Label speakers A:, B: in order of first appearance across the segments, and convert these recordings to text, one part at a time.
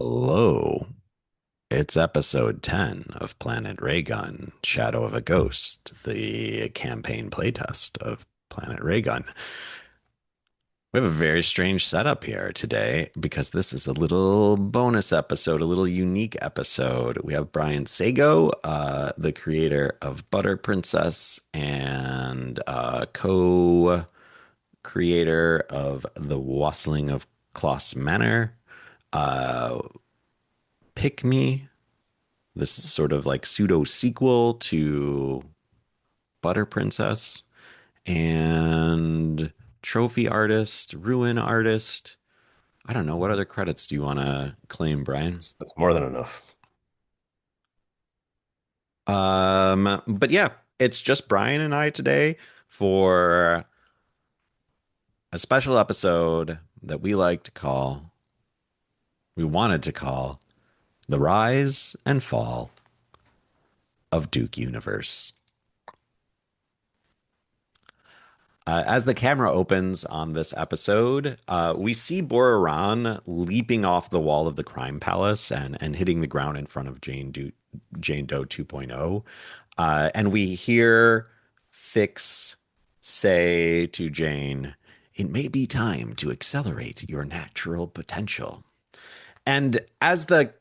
A: Hello. It's episode 10 of Planet Raygun, Shadow of a Ghost, the campaign playtest of Planet Raygun. We have a very strange setup here today because this is a little bonus episode, a little unique episode. We have Brian Sago, the creator of Butter Princess and co-creator of The Wassailing of Kloss Manor. Uh, Pick Me, this sort of like pseudo sequel to Butter Princess, and trophy artist, ruin artist. I don't know. What other credits do you want to claim, Brian?
B: That's more than enough.
A: But yeah, it's just Brian and I today for a special episode that we wanted to call The Rise and Fall of Duke Universe. As the camera opens on this episode, we see Boraran leaping off the wall of the crime palace and hitting the ground in front of Jane Doe 2.0. And we hear Fix say to Jane, "It may be time to accelerate your natural potential." And as the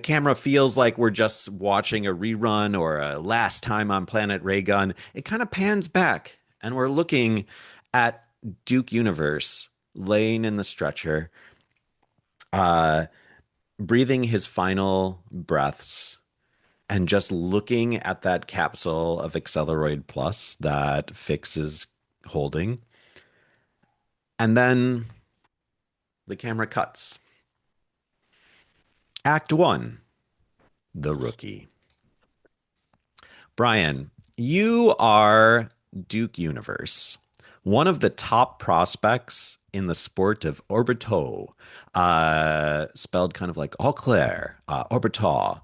A: camera feels like we're just watching a rerun or a last time on Planet Raygun, it kind of pans back and we're looking at Duke Universe laying in the stretcher, uh, breathing his final breaths and just looking at that capsule of Acceleroid Plus that Fix is holding. And then the camera cuts. Act one, the rookie. Brian, you are Duke Universe, one of the top prospects in the sport of Orbiteaux, spelled kind of like Eau Claire, Orbiteaux.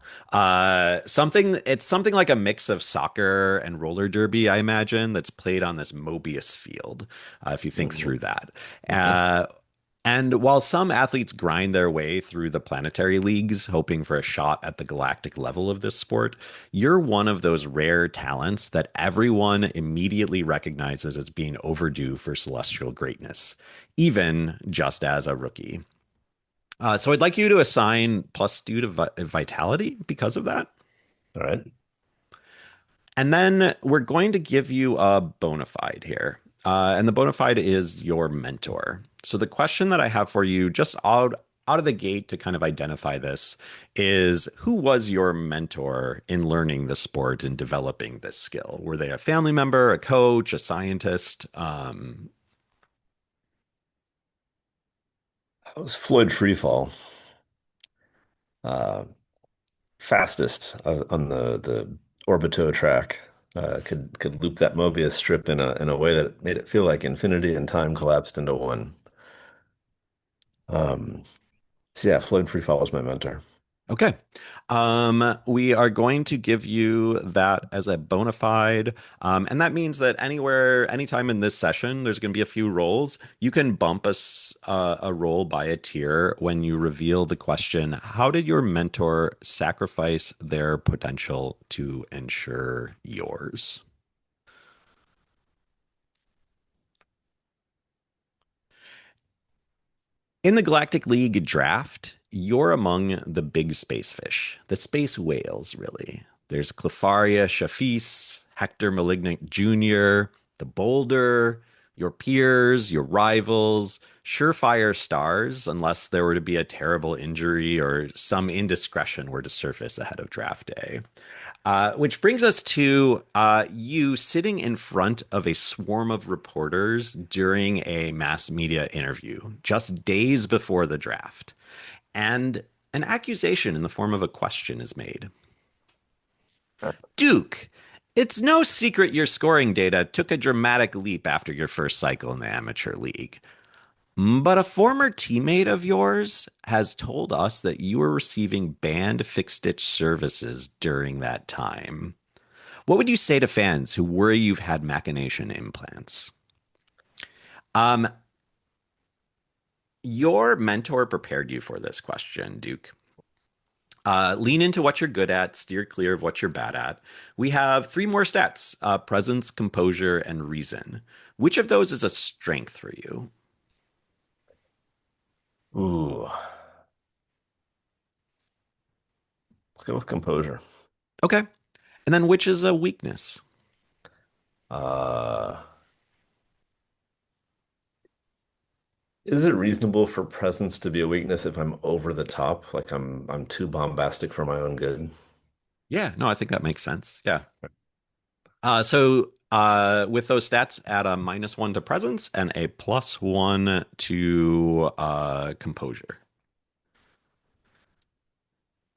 A: It's something like a mix of soccer and roller derby, I imagine, that's played on this Mobius field, if you think
B: Mhm.
A: through that.
B: Okay.
A: Uh, and while some athletes grind their way through the planetary leagues, hoping for a shot at the galactic level of this sport, you're one of those rare talents that everyone immediately recognizes as being overdue for celestial greatness, even just as a rookie. So I'd like you to assign plus due to vitality because of that.
B: All right.
A: And then we're going to give you a bona fide here. And the bona fide is your mentor. So the question that I have for you, just out of the gate to kind of identify this, is who was your mentor in learning the sport and developing this skill? Were they a family member, a coach, a scientist?
B: That was Floyd Freefall, uh, fastest on the Orbiteaux track. Could loop that Mobius strip in a way that made it feel like infinity and time collapsed into one. Um, so yeah, Floyd Freefall was my mentor.
A: Okay. We are going to give you that as a bona fide. And that means that anytime in this session, there's going to be a few rolls. You can bump a roll by a tier when you reveal the question, how did your mentor sacrifice their potential to ensure yours? In the Galactic League draft, you're among the big space fish, the space whales, really. There's Clefairia Shafis, Hector Malignant Jr., the Boulder, your peers, your rivals, surefire stars, unless there were to be a terrible injury or some indiscretion were to surface ahead of draft day. Which brings us to you sitting in front of a swarm of reporters during a mass media interview just days before the draft. And an accusation in the form of a question is made. Duke, it's no secret your scoring data took a dramatic leap after your first cycle in the amateur league. But a former teammate of yours has told us that you were receiving banned fixed stitch services during that time. What would you say to fans who worry you've had machination implants? Um, Your mentor prepared you for this question, Duke. Lean into what you're good at, steer clear of what you're bad at. We have three more stats: presence, composure, and reason. Which of those is a strength for you?
B: Ooh, let's go with composure.
A: Okay. And then which is a weakness?
B: Uh, is it reasonable for presence to be a weakness if I'm over the top, like I'm too bombastic for my own good?
A: Yeah, no, I think that makes sense. Yeah. So with those stats, add a -1 to presence and a +1 to composure.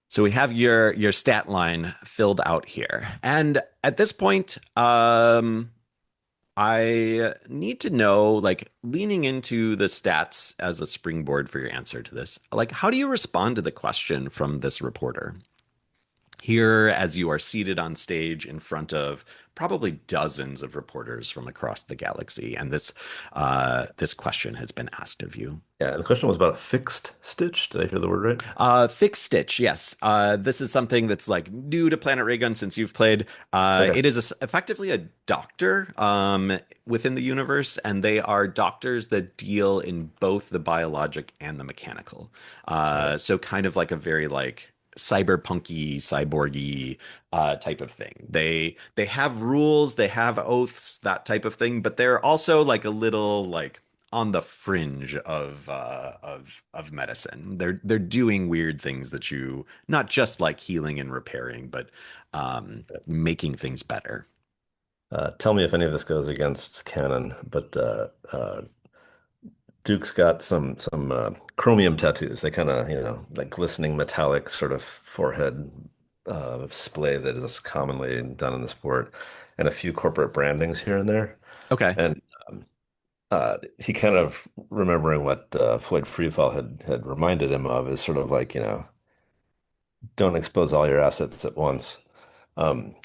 A: So we have your stat line filled out here. And at this point, I need to know, like, leaning into the stats as a springboard for your answer to this, like, how do you respond to the question from this reporter? Here, as you are seated on stage in front of probably dozens of reporters from across the galaxy, and this question has been asked of you.
B: Yeah, the question was about a fixed stitch. Did I hear the word right?
A: Fixed stitch, yes. This is something that's like new to Planet Raygun since you've played.
B: Okay,
A: It is effectively a doctor within the universe, and they are doctors that deal in both the biologic and the mechanical.
B: okay.
A: So kind of like a very like cyberpunky, cyborgy type of thing. They have rules, they have oaths, that type of thing, but they're also like a little like on the fringe of medicine. They're doing weird things that you not just like healing and repairing, but making things better.
B: Tell me if any of this goes against canon, but Duke's got some chromium tattoos. They kind of, like glistening metallic sort of forehead splay that is commonly done in the sport, and a few corporate brandings here and there.
A: Okay.
B: And he kind of remembering what Floyd Freefall had reminded him of is sort of like, don't expose all your assets at once. Um,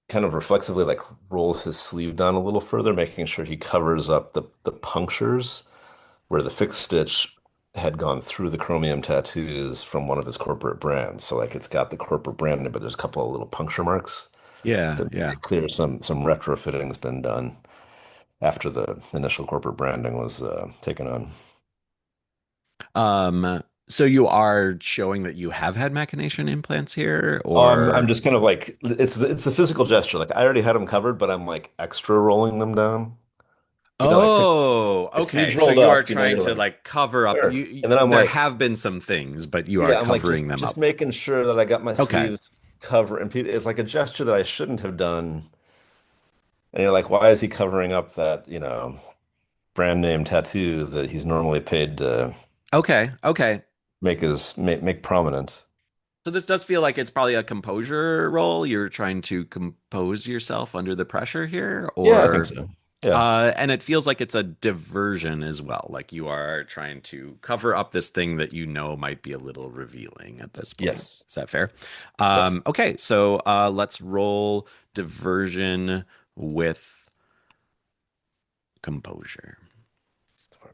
B: Kind of reflexively like rolls his sleeve down a little further, making sure he covers up the punctures where the fixed stitch had gone through the chromium tattoos from one of his corporate brands. So like it's got the corporate branding, but there's a couple of little puncture marks
A: Yeah,
B: that make
A: yeah.
B: it clear some retrofitting's been done after the initial corporate branding was taken on.
A: So you are showing that you have had machination implants here,
B: I'm
A: or
B: just kind of like it's the physical gesture. Like I already had them covered, but I'm like extra rolling them down. Like
A: oh,
B: like sleeves
A: okay. So
B: rolled
A: you are
B: up,
A: trying
B: you're
A: to
B: like,
A: like cover up
B: sure. And then I'm
A: there
B: like,
A: have been some things, but you are
B: yeah, I'm like
A: covering them
B: just
A: up.
B: making sure that I got my
A: Okay.
B: sleeves covered. And it's like a gesture that I shouldn't have done. And you're like, why is he covering up that, brand name tattoo that he's normally paid to
A: Okay. Okay.
B: make prominent?
A: So this does feel like it's probably a composure role. You're trying to compose yourself under the pressure here,
B: Yeah, I think
A: or
B: so. Yeah.
A: and it feels like it's a diversion as well. Like you are trying to cover up this thing that you know might be a little revealing at this point.
B: Yes.
A: Is that fair?
B: Yes.
A: Okay, so let's roll diversion with composure.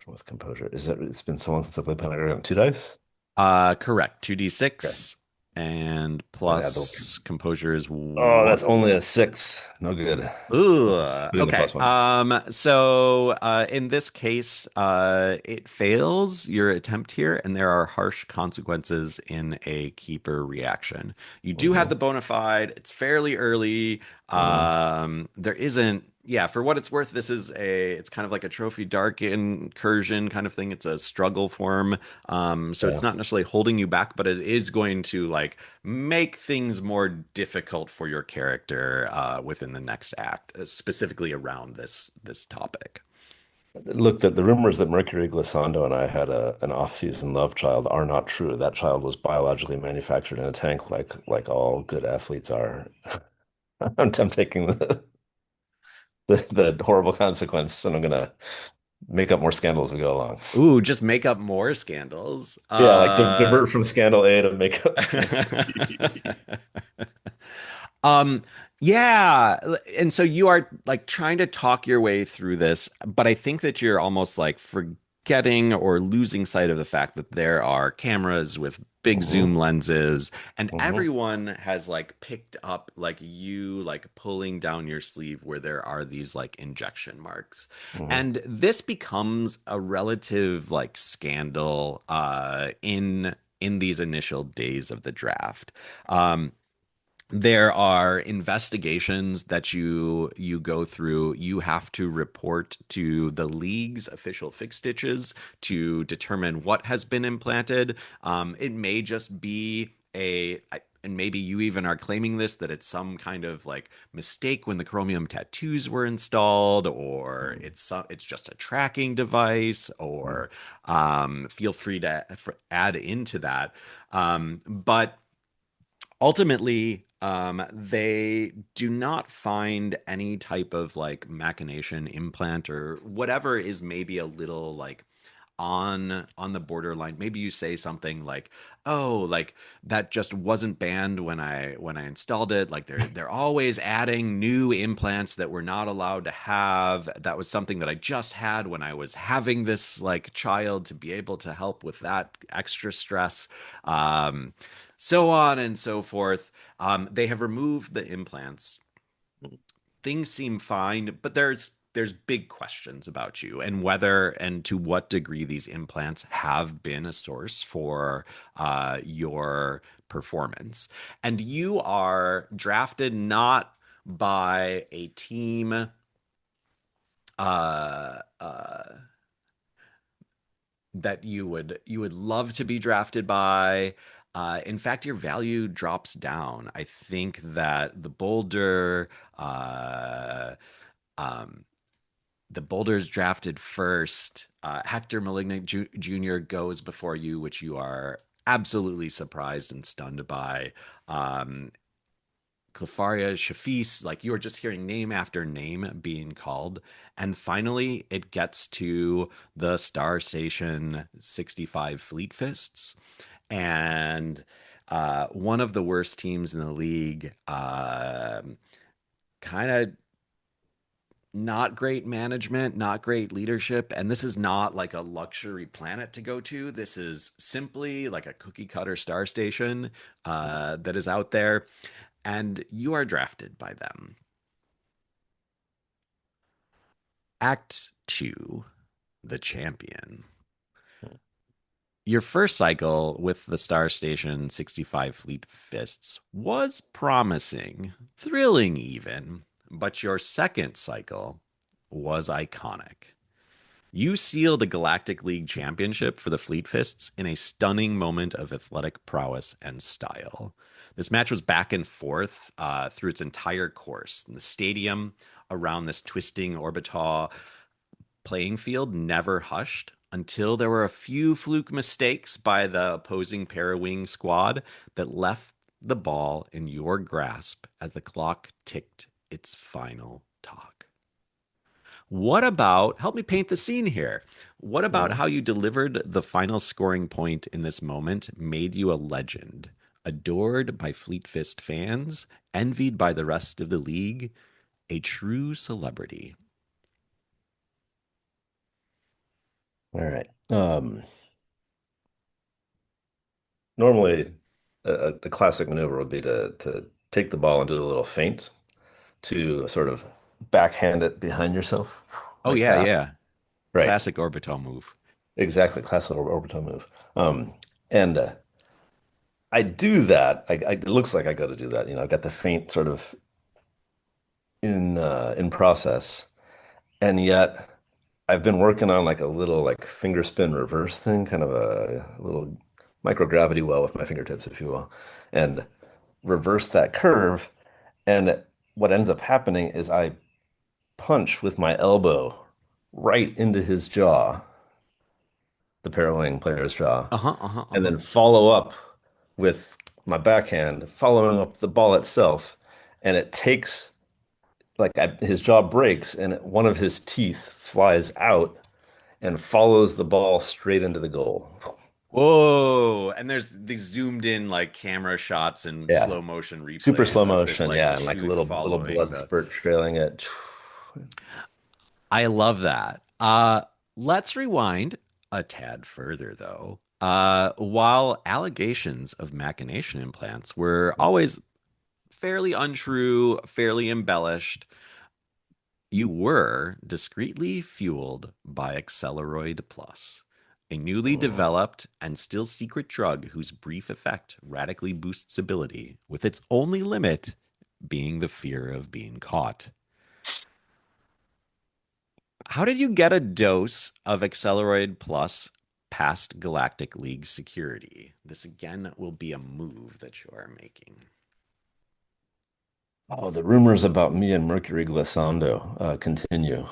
B: With composure. It's been so long since I played Planet Raygun. Two dice?
A: Correct.
B: Okay.
A: 2d6 and
B: I'd add the
A: plus composure is
B: Oh, that's
A: 1.
B: only a six. No good.
A: Ugh.
B: Put in the
A: Okay.
B: +1.
A: In this case, it fails your attempt here, and there are harsh consequences in a keeper reaction. You do have
B: Hmm.
A: the bona fide. It's fairly early.
B: Hmm.
A: There isn't, yeah, for what it's worth, it's kind of like a trophy dark incursion kind of thing. It's a struggle form. So it's
B: Yeah.
A: not necessarily holding you back, but it is going to like make things more difficult for your character within the next act, specifically around this topic.
B: Look, the rumors that Mercury Glissando and I had an off-season love child are not true. That child was biologically manufactured in a tank, like all good athletes are. I'm taking the horrible consequence, and I'm gonna make up more scandals as we go along.
A: Ooh, just make up more scandals.
B: Yeah, like divert from scandal A to make up scandal B.
A: Um, yeah, and so you are like trying to talk your way through this, but I think that you're almost like forgetting. getting or losing sight of the fact that there are cameras with big
B: Hmm.
A: zoom lenses, and
B: Hmm.
A: everyone has like picked up like you like pulling down your sleeve where there are these like injection marks.
B: Hmm.
A: And this becomes a relative like scandal in these initial days of the draft. Um, there are investigations that you go through. You have to report to the league's official fix stitches to determine what has been implanted. It may just be and maybe you even are claiming this, that it's some kind of like mistake when the chromium tattoos were installed, or it's just a tracking device, or feel free to add into that. But ultimately, they do not find any type of like machination implant or whatever is maybe a little like on the borderline. Maybe you say something like, "Oh, like that just wasn't banned when I installed it. Like they're always adding new implants that we're not allowed to have. That was something that I just had when I was having this like child to be able to help with that extra stress." Um, so on and so forth. They have removed the implants. Things seem fine, but there's big questions about you and whether and to what degree these implants have been a source for your performance. And you are drafted not by a team uh, uh, that you would love to be drafted by. In fact, your value drops down. I think that uh, um, the Boulders drafted first. Hector Malignant Jr. goes before you, which you are absolutely surprised and stunned by. Um, Clefairia, Shafis, like you are just hearing name after name being called. And finally, it gets to the Star Station 65 Fleet Fists. And one of the worst teams in the league, kind of not great management, not great leadership. And this is not like a luxury planet to go to. This is simply like a cookie cutter star station that is out there. And you are drafted by them. Act 2, The Champion. Your first cycle with the Star Station 65 Fleet Fists was promising, thrilling even, but your second cycle was iconic. You sealed a Galactic League championship for the Fleet Fists in a stunning moment of athletic prowess and style. This match was back and forth through its entire course. In the stadium, around this twisting Orbiteaux playing field, never hushed until there were a few fluke mistakes by the opposing Parawing squad that left the ball in your grasp as the clock ticked its final talk. What about, help me paint the scene here? What about
B: Hmm.
A: how you delivered the final scoring point in this moment made you a legend, adored by Fleet Fist fans, envied by the rest of the league, a true celebrity?
B: All right. Normally, a classic maneuver would be to take the ball and do a little feint to sort of backhand it behind yourself
A: Oh,
B: like
A: yeah,
B: that.
A: yeah.
B: Right.
A: Classic Orbiteaux move.
B: Exactly. Classic orbital move. And I do that. It looks like I got to do that. I've got the feint sort of in process, and yet I've been working on like a little like finger spin reverse thing, kind of a little microgravity well with my fingertips, if you will, and reverse that curve. And what ends up happening is I punch with my elbow right into his jaw, the parallel player's jaw,
A: Uh-huh, uh-huh,
B: and
A: uh-huh.
B: then follow up with my backhand, following up the ball itself. And it takes his jaw breaks, and one of his teeth flies out and follows the ball straight into the goal.
A: Whoa. And there's these zoomed in like camera shots and
B: Yeah.
A: slow motion
B: Super slow
A: replays of this
B: motion,
A: like
B: yeah, and like
A: tooth
B: little
A: following
B: blood
A: the.
B: spurt trailing it.
A: I love that. Let's rewind. a tad further, though. While allegations of machination implants were always fairly untrue, fairly embellished, you were discreetly fueled by Acceleroid Plus, a newly
B: Mm.
A: developed and still secret drug whose brief effect radically boosts ability, with its only limit being the fear of being caught. How did you get a dose of Acceleroid Plus past Galactic League security? This again will be a move that you are making.
B: Oh, the rumors about me and Mercury Glissando continue,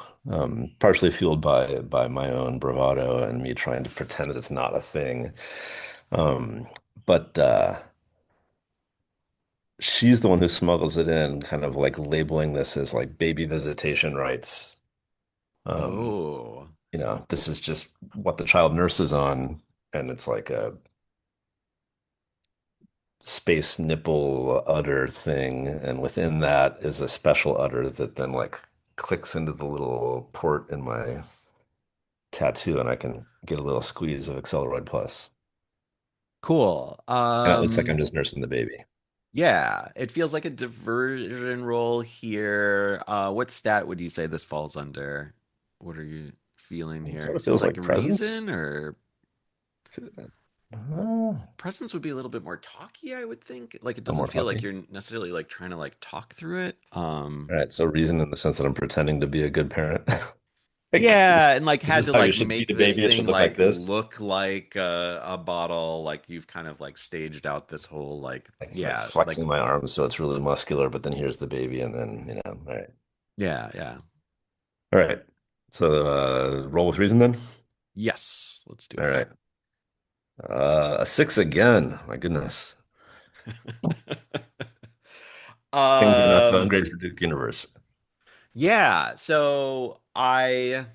B: partially fueled by my own bravado and me trying to pretend that it's not a thing. Um, but she's the one who smuggles it in, kind of like labeling this as like baby visitation rights. Um,
A: Oh,
B: this is just what the child nurses on, and it's like a space nipple udder thing, and within that is a special udder that then like clicks into the little port in my tattoo, and I can get a little squeeze of Acceleroid Plus.
A: cool.
B: And it looks like I'm just nursing the baby.
A: Yeah, it feels like a diversion role here. What stat would you say this falls under? What are you feeling
B: It sort
A: here?
B: of
A: Is
B: feels
A: like
B: like presence.
A: reason or
B: Uh,
A: presence would be a little bit more talky, I would think. Like it
B: I'm
A: doesn't
B: more
A: feel like
B: talky.
A: you're necessarily like trying to like talk through it.
B: All right, so reason in the sense that I'm pretending to be a good parent. Like,
A: Yeah, and like
B: this
A: had
B: is
A: to
B: how you
A: like
B: should feed
A: make
B: a
A: this
B: baby. It should
A: thing
B: look like
A: like
B: this.
A: look like a bottle. Like you've kind of like staged out this whole like
B: Like
A: yeah, like
B: flexing my arms so it's really muscular, but then here's the baby, and then, all right.
A: yeah, yeah.
B: All right. So roll with reason then.
A: Yes, let's do
B: All right. A six again. My goodness.
A: it.
B: Things are not going
A: Um,
B: great for Duke Universe.
A: yeah, so I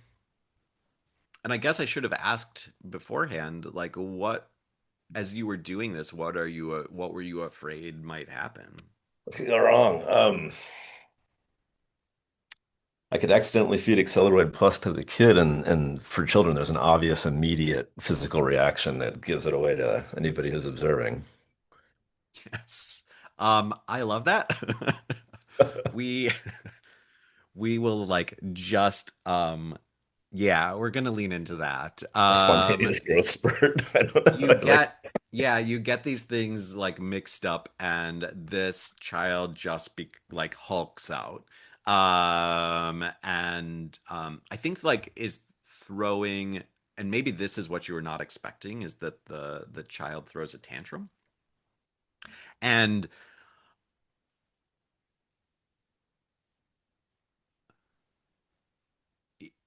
A: guess I should have asked beforehand, like what as you were doing this, what were you afraid might happen?
B: What could go wrong? I could accidentally feed Acceleroid Plus to the kid, and for children, there's an obvious, immediate physical reaction that gives it away to anybody who's observing.
A: Yes. I love that. We we will like just yeah, we're gonna lean into that.
B: A spontaneous growth spurt. I don't
A: You
B: know. Like,
A: get yeah, you get these things like mixed up and this child just be like hulks out. And I think like is throwing and maybe this is what you were not expecting is that the child throws a tantrum. And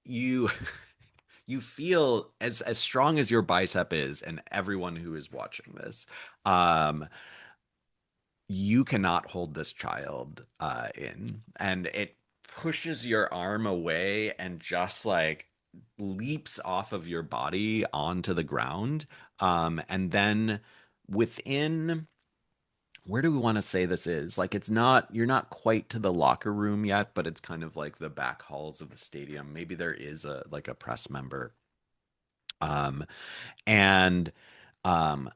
A: you you feel as strong as your bicep is and everyone who is watching this um you cannot hold this child in and it pushes your arm away and just like leaps off of your body onto the ground and then within where do we want to say this is like it's not you're not quite to the locker room yet but it's kind of like the back halls of the stadium maybe there is a like a press member um and um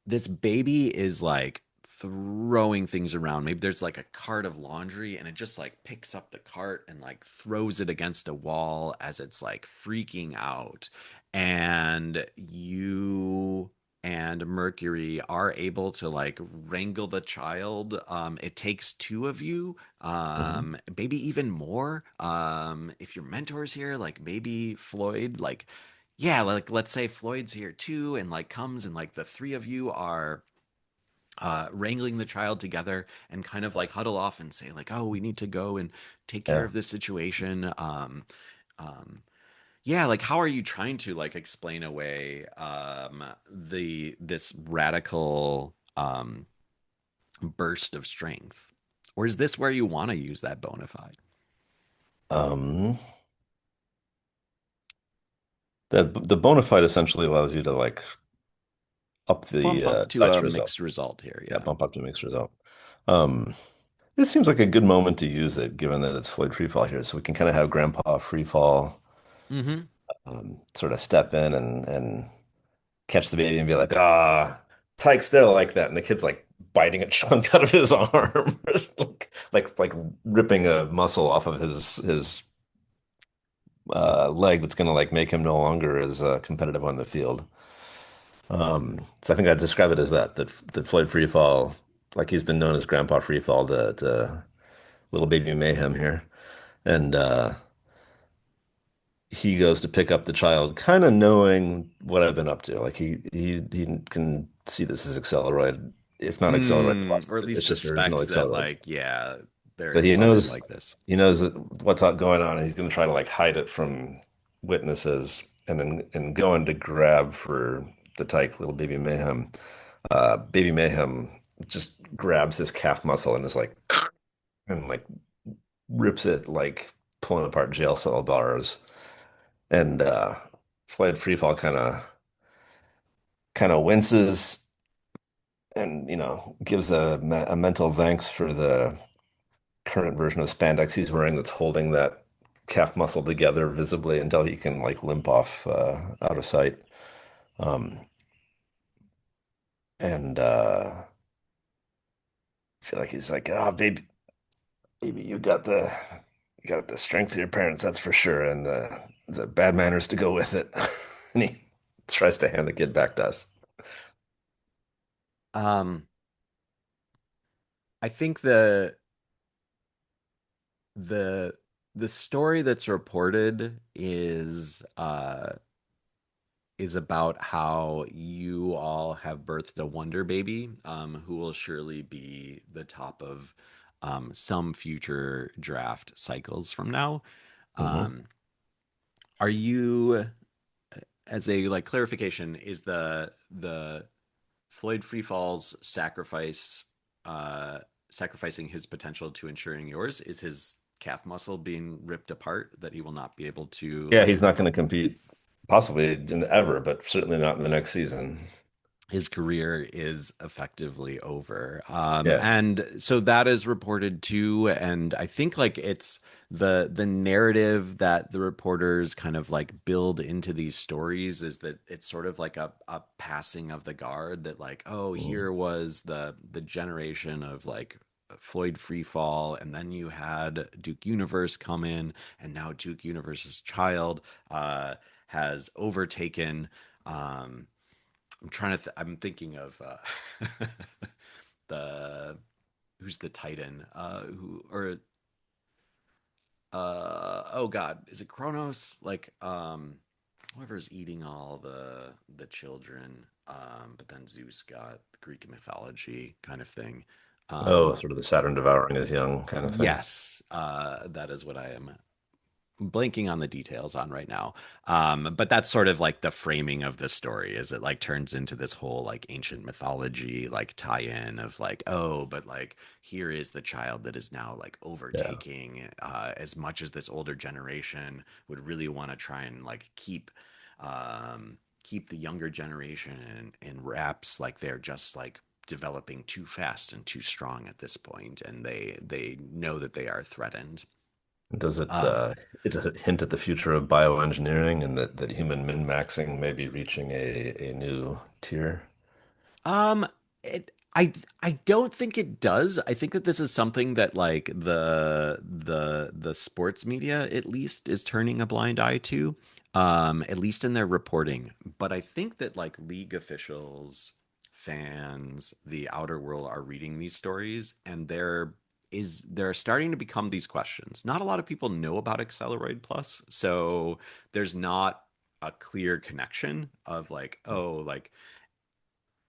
A: this baby is like throwing things around. Maybe there's like a cart of laundry and it just like picks up the cart and like throws it against a wall as it's like freaking out. And you and Mercury are able to like wrangle the child. It takes two of you,
B: mhm.
A: maybe even more. If your mentor's here, like maybe Floyd, like yeah, like let's say Floyd's here too, and like comes and like the three of you are wrangling the child together and kind of like huddle off and say like, oh, we need to go and take care
B: Yeah.
A: of this situation. Um, yeah, like how are you trying to like explain away the this radical burst of strength, or is this where you want to use that bona fide?
B: Um, the bona fide essentially allows you to like up the
A: Bump up to
B: dice
A: a
B: result.
A: mixed result here,
B: Yeah,
A: yeah.
B: bump up to mixed result. Um, this seems like a good moment to use it, given that it's Floyd Freefall here, so we can kind of have Grandpa Freefall
A: Mm-hmm.
B: sort of step in and catch the baby and be like, ah, Tyke's there like that, and the kid's like biting a chunk out of his arm, like ripping a muscle off of his leg that's gonna like make him no longer as competitive on the field. So I think I'd describe it as that Floyd Freefall, like he's been known as Grandpa Freefall to little baby mayhem here. And he goes to pick up the child, kind of knowing what I've been up to. Like he can see this as Accelerate, if not Accelerate Plus,
A: Or at least
B: it's just original
A: suspects that
B: Accelerate.
A: like, yeah, there
B: So
A: is something like this.
B: he knows that what's out going on, and he's going to try to like hide it from witnesses, and then and going to grab for the tyke, little baby mayhem. Baby mayhem just grabs his calf muscle and is like and like rips it like pulling apart jail cell bars. And Flight Freefall kind of winces and gives a mental thanks for the current version of spandex he's wearing that's holding that calf muscle together visibly until he can like limp off out of sight. Um, and I feel like he's like, oh, baby, you got the strength of your parents, that's for sure, and the bad manners to go with it. And he tries to hand the kid back to us.
A: Um, I think the the story that's reported is about how you all have birthed a wonder baby, who will surely be the top of some future draft cycles from now.
B: Hmm.
A: Um, are you, as a like clarification, is the Floyd Freefall's sacrificing his potential to ensuring yours? Is his calf muscle being ripped apart that he will not be able to
B: Yeah,
A: like
B: he's not going to compete possibly ever, but certainly not in the next season.
A: his career is effectively over.
B: Yeah.
A: And so that is reported too. And I think like it's the narrative that the reporters kind of like build into these stories is that it's sort of like a passing of the guard that like, oh,
B: Mhm.
A: here was the generation of like Floyd Freefall, and then you had Duke Universe come in, and now Duke Universe's child has overtaken I'm thinking of the who's the Titan? Who or oh God, is it Kronos? Like whoever's eating all the children. But then Zeus got the Greek mythology kind of thing.
B: Oh,
A: Um,
B: sort of the Saturn devouring his young kind of thing.
A: yes, that is what I am blanking on the details on right now. But that's sort of like the framing of the story is it like turns into this whole like ancient mythology like tie-in of like, oh, but like here is the child that is now like
B: Yeah.
A: overtaking as much as this older generation would really want to try and like keep the younger generation in wraps, like they're just like developing too fast and too strong at this point, and they know that they are threatened. Um,
B: It does it hint at the future of bioengineering and that human min-maxing may be reaching a new tier?
A: Um, I don't think it does. I think that this is something that like the sports media at least is turning a blind eye to, at least in their reporting. But I think that like league officials, fans, the outer world are reading these stories, and there are starting to become these questions. Not a lot of people know about Accelerate Plus, so there's not a clear connection of like, oh, like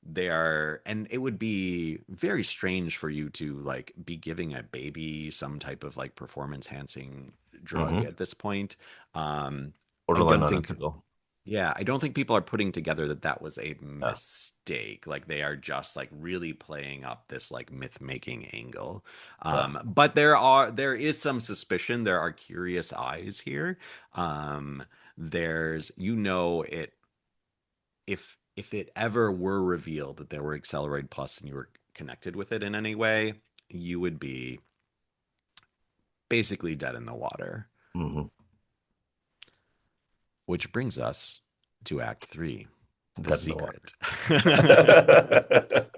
A: they are, and it would be very strange for you to like be giving a baby some type of like performance enhancing drug
B: Hmm.
A: at this point. I
B: Borderline
A: don't think
B: unethical.
A: Yeah, I don't think people are putting together that that was a
B: Yeah.
A: mistake. Like they are just like really playing up this like myth making angle.
B: Yeah.
A: But there is some suspicion. There are curious eyes here. There's it if it ever were revealed that there were Accelerate Plus and you were connected with it in any way, you would be basically dead in the water.
B: Hmm.
A: which brings us to Act Three, the
B: Dead in the water.
A: secret.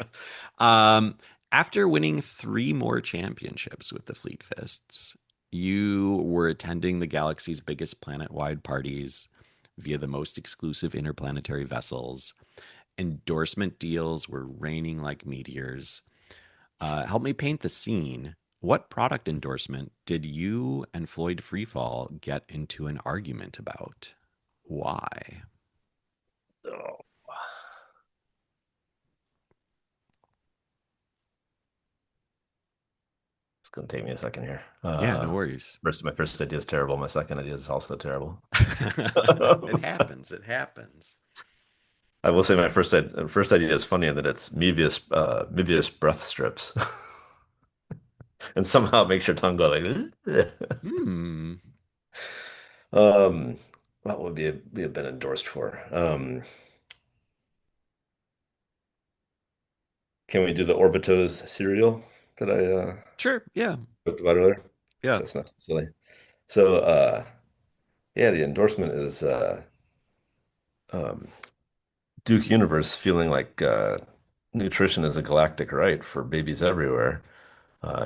A: um, After winning three more championships with the Fleet Fists, you were attending the galaxy's biggest planet-wide parties via the most exclusive interplanetary vessels. Endorsement deals were raining like meteors. Help me paint the scene. What product endorsement did you and Floyd Freefall get into an argument about? Why?
B: Oh, it's going to take me a second here.
A: Yeah, no worries.
B: My first idea is terrible. My second idea is also terrible.
A: It happens. It happens.
B: I will say my first idea is funny in that it's Mebius breath strips, and somehow it makes your tongue go like.
A: Hmm.
B: um, what would be have been endorsed for? Can we do the Orbiteaux cereal that I
A: Sure. Yeah.
B: talked about earlier?
A: Yeah.
B: That's not too silly. So yeah, the endorsement is um, Duke Universe feeling like nutrition is a galactic right for babies everywhere.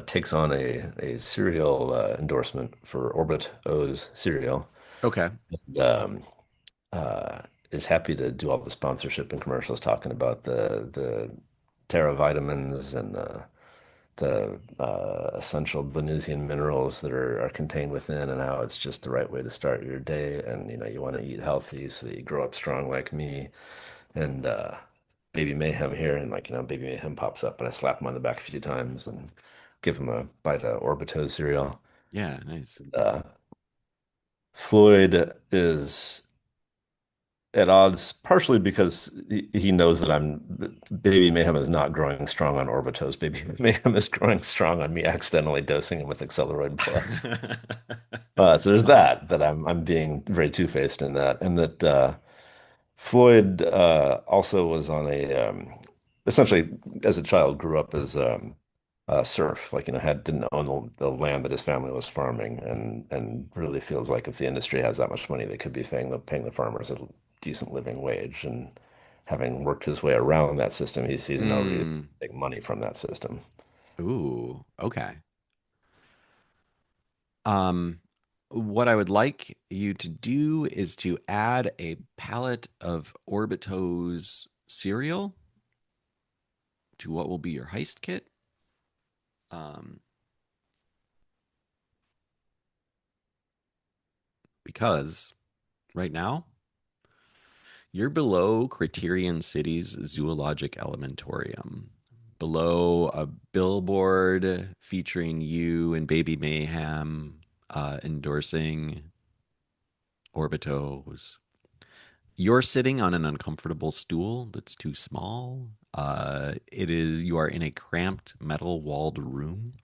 B: Takes on a cereal endorsement for Orbiteaux's cereal.
A: Okay.
B: And, uh, is happy to do all the sponsorship and commercials talking about the Terra vitamins and the essential Venusian minerals that are contained within, and how it's just the right way to start your day. And you want to eat healthy so that you grow up strong like me. And Baby Mayhem here, and Baby Mayhem pops up, and I slap him on the back a few times and give him a bite of Orbiteaux cereal.
A: Yeah. Nice.
B: Uh, Floyd is at odds, partially because he knows that Baby Mayhem is not growing strong on Orbiteaux. Baby Mayhem is growing strong on me accidentally dosing him with Accelerate Plus. So there's that I'm being very two-faced in that, and that Floyd also was on essentially as a child grew up as a serf, like had didn't own the land that his family was farming, and really feels like if the industry has that much money, they could be paying the farmers a decent living wage. And having worked his way around that system, he sees no reason
A: Hmm.
B: to take money from that system.
A: Ooh. Okay. Um, what I would like you to do is to add a pallet of Orbiteaux's cereal to what will be your heist kit. Um, because right now you're below Criterion City's Zoologic Elementorium, below a billboard featuring you and Baby Mayhem endorsing Orbiteaux. You're sitting on an uncomfortable stool that's too small. You are in a cramped metal walled room.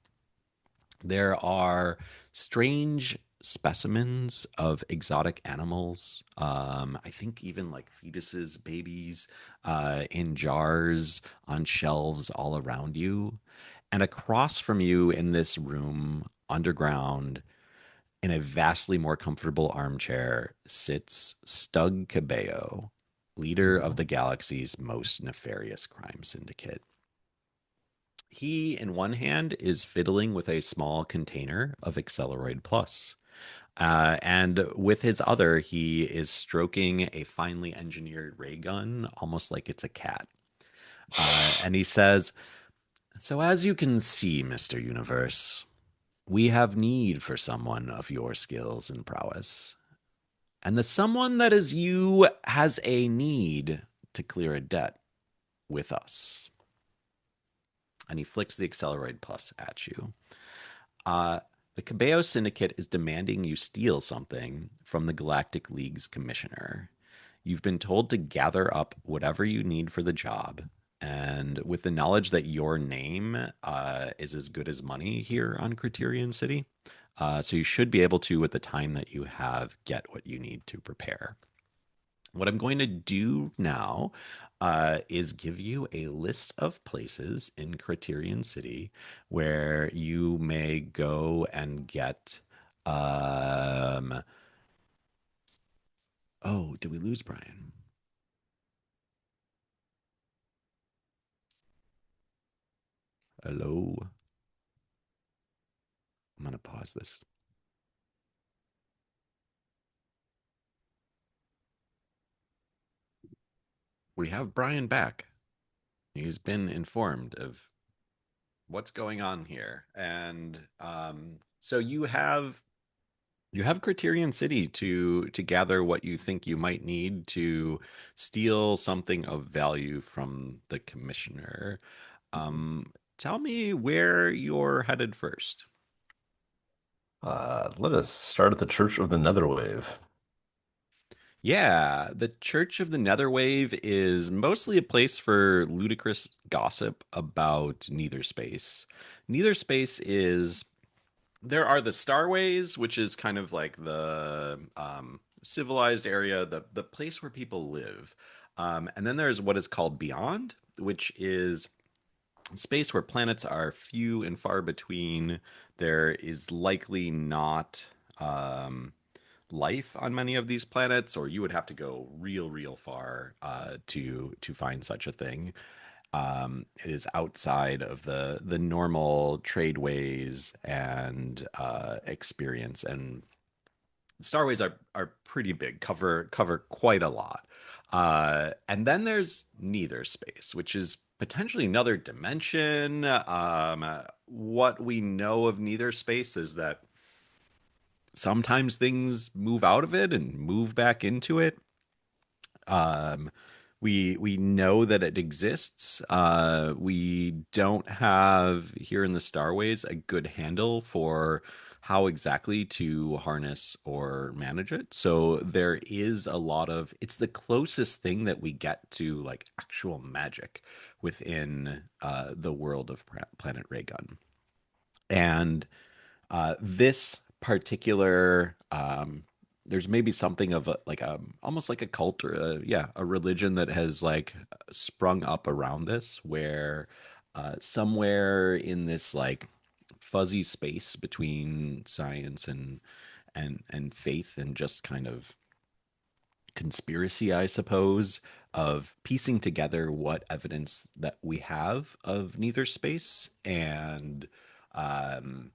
A: There are strange specimens of exotic animals. I think even like fetuses, babies, in jars on shelves all around you. And across from you in this room, underground, in a vastly more comfortable armchair, sits Stugg Kibeo, leader of the galaxy's most nefarious crime syndicate. He, in one hand, is fiddling with a small container of Acceleroid Plus. And with his other, he is stroking a finely engineered ray gun, almost like it's a cat. And he says, "So, as you can see, Mr. Universe, we have need for someone of your skills and prowess. And the someone that is you has a need to clear a debt with us." And he flicks the Acceleroid Plus at you. Uh, the Kibeo Syndicate is demanding you steal something from the Galactic League's commissioner. You've been told to gather up whatever you need for the job. And with the knowledge that your name is as good as money here on Criterion City, so you should be able to, with the time that you have, get what you need to prepare. What I'm going to do now is give you a list of places in Criterion City where you may go and get um, Oh, did we lose Brian? Hello. I'm gonna pause this. We have Brian back. He's been informed of what's going on here, and so you have Criterion City to gather what you think you might need to steal something of value from the commissioner. Tell me where you're headed first.
B: Let us start at the Church of the Netherwave.
A: Yeah, the Church of the Netherwave is mostly a place for ludicrous gossip about Neither Space. Neither Space is there are the Starways, which is kind of like the civilized area, the place where people live. And then there's what is called Beyond, which is space where planets are few and far between. There is likely not life on many of these planets, or you would have to go real far to find such a thing. It is outside of the normal tradeways and experience, and starways are pretty big, cover quite a lot. And then there's Neither Space, which is potentially another dimension. What we know of Neither Space is that sometimes things move out of it and move back into it. Um, we know that it exists. We don't have here in the Starways a good handle for how exactly to harness or manage it. So there is a lot of it's the closest thing that we get to like actual magic within the world of Planet Raygun. And this particular there's maybe something of a like a almost like a cult or a religion that has like sprung up around this where somewhere in this like fuzzy space between science and faith and just kind of conspiracy, I suppose, of piecing together what evidence that we have of Neither Space and um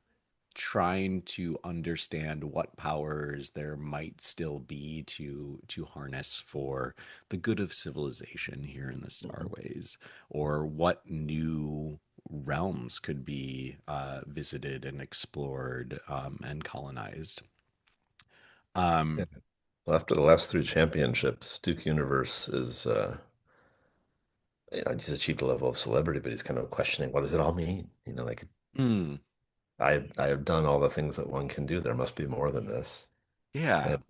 A: trying to understand what powers there might still be to harness for the good of civilization here in the
B: Mhm.
A: Starways, or what new realms could be visited and explored and colonized.
B: Yeah.
A: Um,
B: Well, after the last three championships, Duke Universe is, he's achieved a level of celebrity, but he's kind of questioning what does it all mean? Like
A: hmm,
B: I have done all the things that one can do. There must be more than this.
A: yeah,
B: And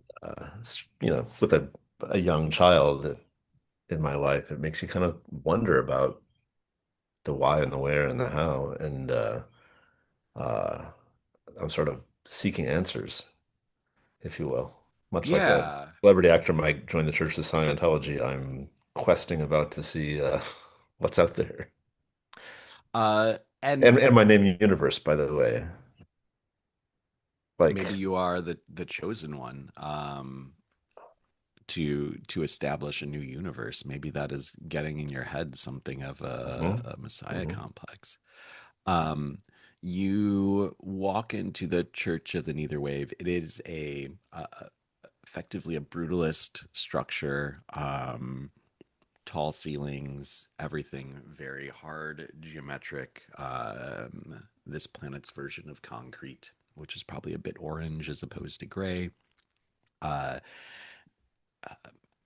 B: with a young child in my life, it makes you kind of wonder about the why and the where and the how. And uh, I'm sort of seeking answers, if you will. Much like a
A: yeah.
B: celebrity actor might join the Church of Scientology, I'm questing about to see what's out there.
A: And
B: And my name universe, by the way. Like,
A: maybe you are the chosen one. To establish a new universe. Maybe that is getting in your head something of
B: mhm,
A: a messiah
B: mhm.
A: complex. Um, you walk into the Church of the Neither Wave. It is effectively a brutalist structure. Tall ceilings, everything very hard, geometric. This planet's version of concrete, which is probably a bit orange as opposed to gray. Uh,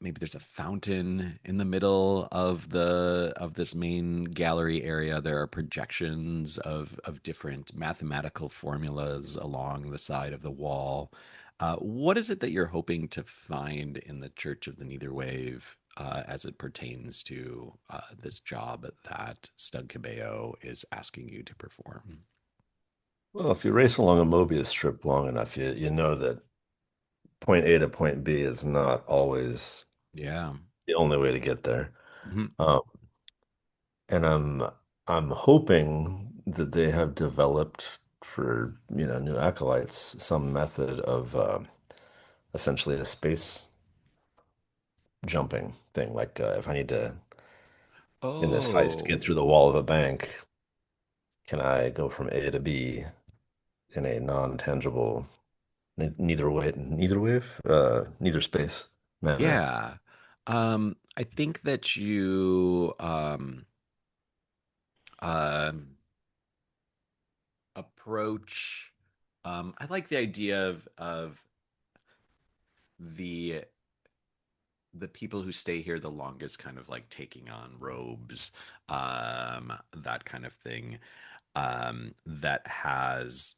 A: Maybe there's a fountain in the middle of this main gallery area. There are projections of different mathematical formulas along the side of the wall. What is it that you're hoping to find in the Church of the Neither Wave as it pertains to this job that Stugg Kibeo is asking you to perform?
B: Well, if you race along a Mobius strip long enough, you know that point A to point B is not always
A: Yeah.
B: the only way to get there.
A: Mhm.
B: Um, and I'm hoping that they have developed for, new acolytes some method of essentially a space jumping thing. Like if I need to, in this heist, get
A: Oh,
B: through the wall of a bank, can I go from A to B in a non-tangible, neither space manner?
A: yeah. I think that you um approach I like the idea of the the people who stay here the longest kind of like taking on robes, that kind of thing, that has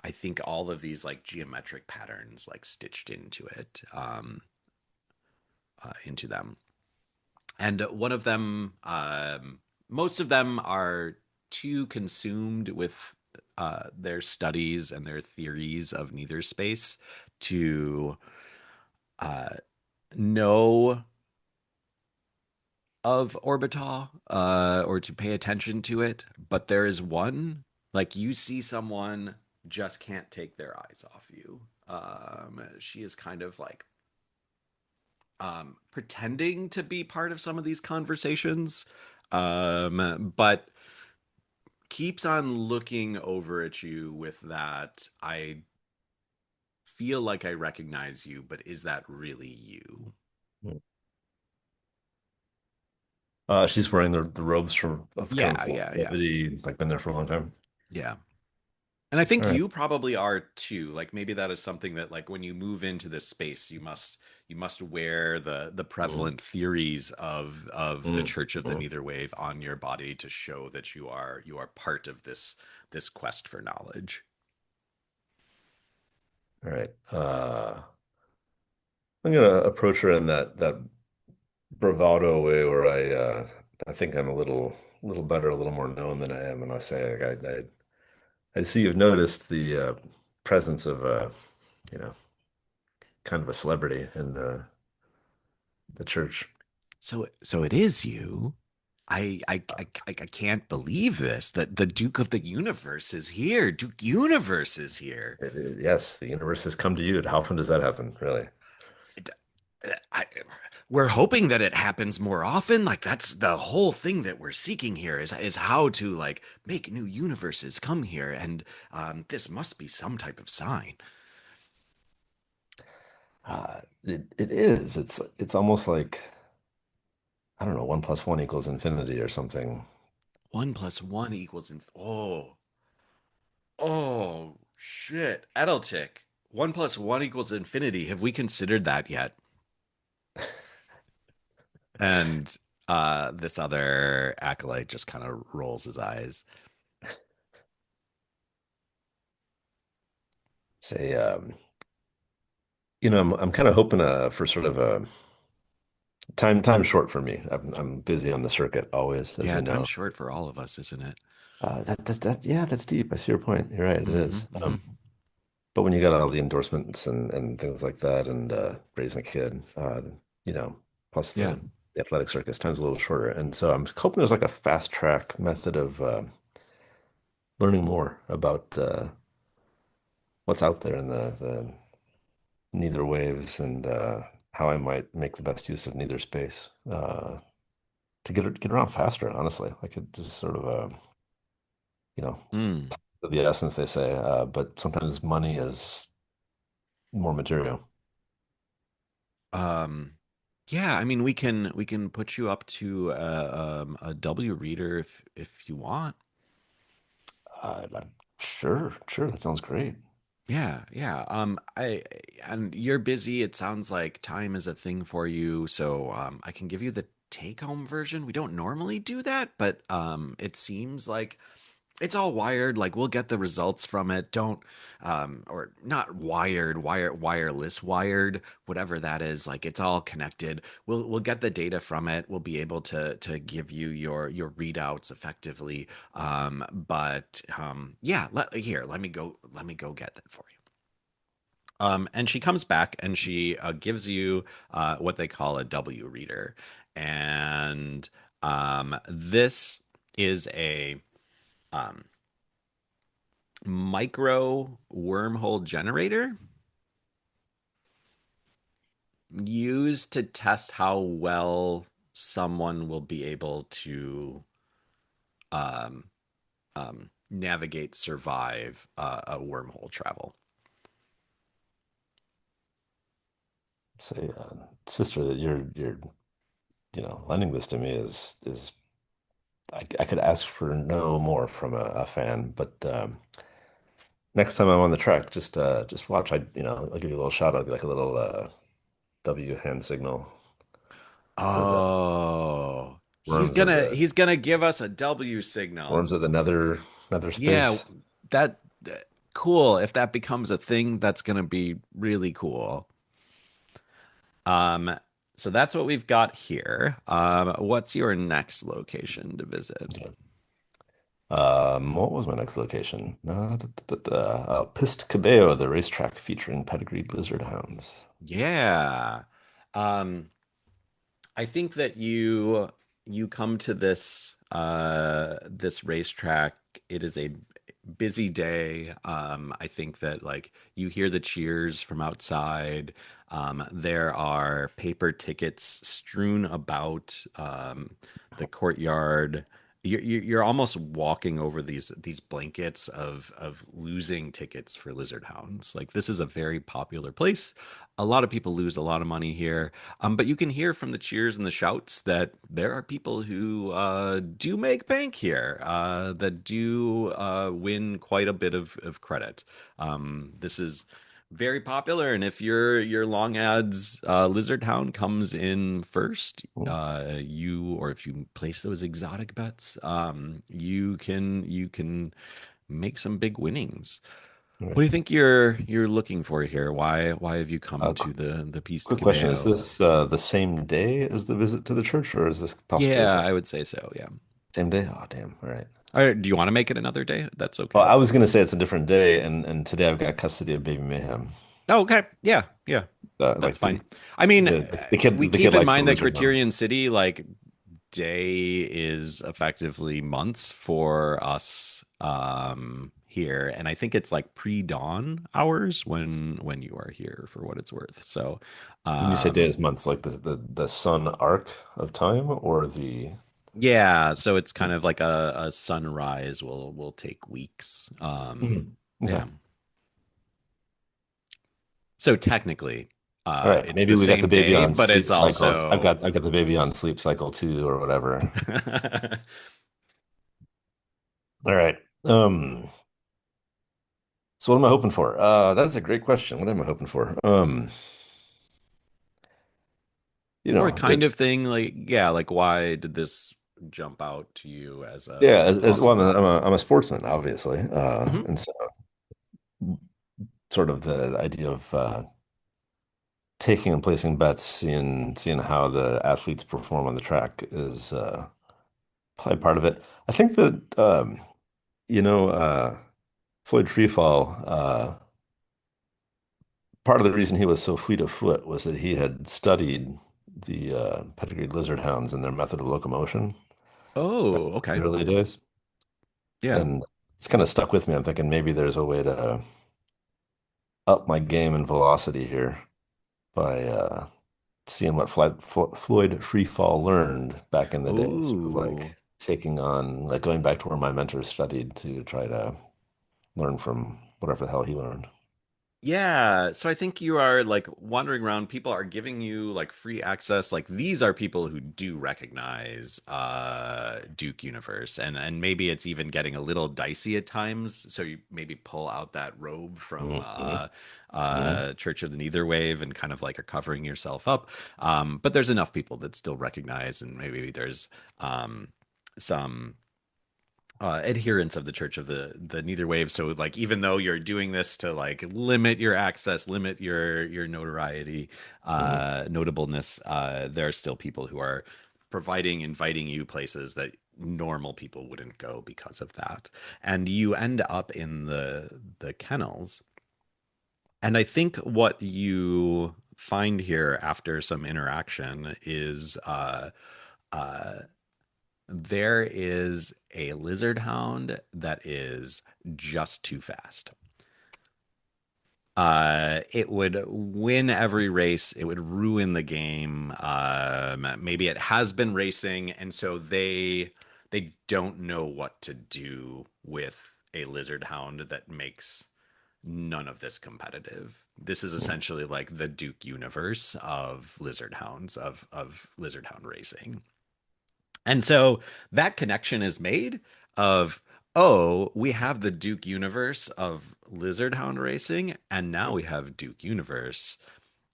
A: I think all of these like geometric patterns like stitched into it, into them. And one of them, most of them are too consumed with their studies and their theories of neither space to uh, know of Orbitaaux, or to pay attention to it. But there is one, like you see someone just can't take their eyes off you. She is kind of like pretending to be part of some of these conversations, but keeps on looking over at you with that. I feel like I recognize you, but is that really you?
B: She's wearing the robes from of kind
A: Yeah,
B: of
A: yeah, yeah,
B: longevity, like been there for a long time.
A: yeah. And I
B: All
A: think
B: right.
A: you probably are too. Like maybe that is something that like when you move into this space, you must wear the
B: Mm,
A: prevalent theories of the
B: mm,
A: Church of the
B: mm.
A: Neither Wave on your body to show that you are part of this quest for knowledge.
B: All right. I'm gonna approach her in that bravado way where I think I'm a little better, a little more known than I am, and I say like, I see you've noticed the presence of you know kind of a celebrity in the church.
A: So it is you. I can't believe this. That the Duke of the Universe is here. Duke Universe is here.
B: Yes, the universe has come to you. How often does that happen, really?
A: It- I, we're hoping that it happens more often. Like that's the whole thing that we're seeking here is how to like make new universes come here, and this must be some type of sign.
B: It is. It's almost like I don't know, 1 + 1 = infinity or something.
A: 1 + 1 = infinity. Oh shit, Edeltic. 1 + 1 = infinity. Have we considered that yet? And this other acolyte just kind of rolls his eyes.
B: Say, I'm kind of hoping for sort of a time's short for me. I'm busy on the circuit always, as
A: Yeah,
B: you
A: time's
B: know.
A: short for all of us, isn't it?
B: Yeah, that's deep. I see your point. You're right, it
A: Mm-hmm,
B: is.
A: mm-hmm.
B: But when you got all the endorsements and things like that, and raising a kid, plus
A: Yeah.
B: the athletic circus, time's a little shorter. And so I'm hoping there's like a fast track method of learning more about what's out there in the neither waves and how I might make the best use of neither space to get around faster. Honestly, I could just sort of you know
A: Mm.
B: the essence they say, but sometimes money is more material.
A: Um, yeah, I mean we can put you up to a W reader if you want.
B: I'm sure, that sounds great.
A: Yeah, yeah. And you're busy. It sounds like time is a thing for you, so I can give you the take home version. We don't normally do that, but it seems like it's all wired. Like we'll get the results from it. Don't or not wired, wireless wired, whatever that is. Like it's all connected. We'll get the data from it. We'll be able to give you your readouts effectively. But yeah, let me go get that for you. And she comes back and she gives you what they call a W reader, and this is a um, micro wormhole generator. used to test how well someone will be able to um, navigate, survive a wormhole travel.
B: Say, sister, that you're lending this to me is I could ask for no more from a fan, but next time I'm on the track, just watch. I'll give you a little shout out, like a little W hand signal for the
A: Oh, he's
B: worms of
A: gonna
B: the
A: he's gonna give us a W signal.
B: worms of the nether
A: Yeah,
B: space.
A: that cool. If that becomes a thing, that's gonna be really cool. Um, so that's what we've got here. What's your next location to visit?
B: Yeah. What was my next location? Pist Cabello, the racetrack featuring pedigreed lizard hounds.
A: Yeah. Um, I think that you come to this racetrack. It is a busy day. I think that like you hear the cheers from outside. There are paper tickets strewn about the courtyard. You're almost walking over these blankets of losing tickets for lizard hounds. Like this is a very popular place. A lot of people lose a lot of money here. But you can hear from the cheers and the shouts that there are people who do make bank here, that do win quite a bit of credit. This is very popular, and if your long ads lizard hound comes in first, you or if you place those exotic bets, you can make some big winnings. What do you
B: Right.
A: think you're looking for here? Why have you come
B: Qu
A: to the Piste
B: Quick question. Is
A: Cabello?
B: this the same day as the visit to the church, or is this possibly a
A: Yeah,
B: second?
A: I would say so. Yeah.
B: Same day? Oh, damn. All right.
A: All right, do you want to make it another day? That's
B: Well,
A: okay.
B: I was gonna say it's a different day, and today I've got custody of baby Mayhem.
A: Oh, okay. Yeah, yeah. That's
B: Like
A: fine. I mean, we
B: the kid
A: keep in
B: likes the
A: mind that
B: lizard hounds.
A: Criterion City, like day is effectively months for us here, and I think it's like pre-dawn hours when you are here for what it's worth. So,
B: When you say
A: um
B: days, months, like the sun arc of time, or the
A: yeah, so it's kind of like a sunrise will take weeks.
B: Mhm. Okay.
A: Yeah. So technically,
B: All right.
A: it's
B: Maybe
A: the
B: we got the
A: same
B: baby
A: day,
B: on
A: but
B: sleep
A: it's
B: cycles. I've
A: also
B: got the baby on sleep cycle too, or whatever. All right. So what am I hoping for? That is a great question. What am I hoping for?
A: or kind
B: It
A: of thing. Like, yeah, like why did this jump out to you as
B: yeah,
A: a
B: as well,
A: possibility?
B: I'm a sportsman, obviously.
A: Hmm.
B: And so sort of the idea of taking and placing bets, seeing how the athletes perform on the track is probably part of it. I think that you know, Floyd Freefall, part of the reason he was so fleet of foot was that he had studied the pedigreed lizard hounds and their method of locomotion back
A: Oh,
B: in
A: okay.
B: the early days.
A: Yeah.
B: And it's kind of stuck with me. I'm thinking maybe there's a way to up my game and velocity here by seeing what Floyd Freefall learned back in the day. Sort of like
A: Oh,
B: taking on, like going back to where my mentor studied to try to learn from whatever the hell he learned.
A: yeah, so I think you are like wandering around. People are giving you like free access. Like these are people who do recognize Duke Universe, and maybe it's even getting a little dicey at times. So you maybe pull out that robe from
B: Hmm. Hmm.
A: Church of the Neither Wave and kind of like are covering yourself up. But there's enough people that still recognize, and maybe there's some adherents of the Church of the Neither Wave. So like even though you're doing this to like limit your access, limit your notoriety,
B: Hmm.
A: notableness, there are still people who are providing, inviting you places that normal people wouldn't go because of that. And you end up in the kennels. And I think what you find here after some interaction is uh, there is a lizard hound that is just too fast. It would win every race. It would ruin the game. Maybe it has been racing, and so they don't know what to do with a lizard hound that makes none of this competitive. This is essentially like the Duke universe of lizard hounds of lizard hound racing. And so that connection is made of, oh, we have the Duke universe of lizard hound racing, and now we have Duke universe.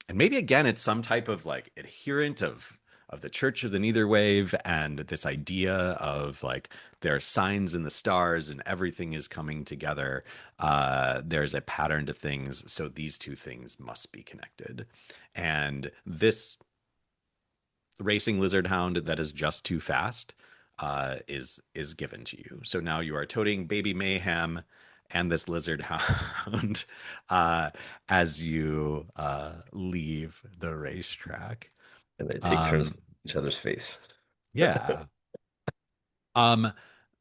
A: And maybe again, it's some type of like adherent of the Church of the Neither Wave and this idea of like there are signs in the stars and everything is coming together. There's a pattern to things, so these two things must be connected. And this racing lizard hound that is just too fast is given to you. So now you are toting baby mayhem and this lizard hound uh, as you leave the racetrack.
B: And they take turns
A: Um,
B: in each other's face.
A: yeah. Um,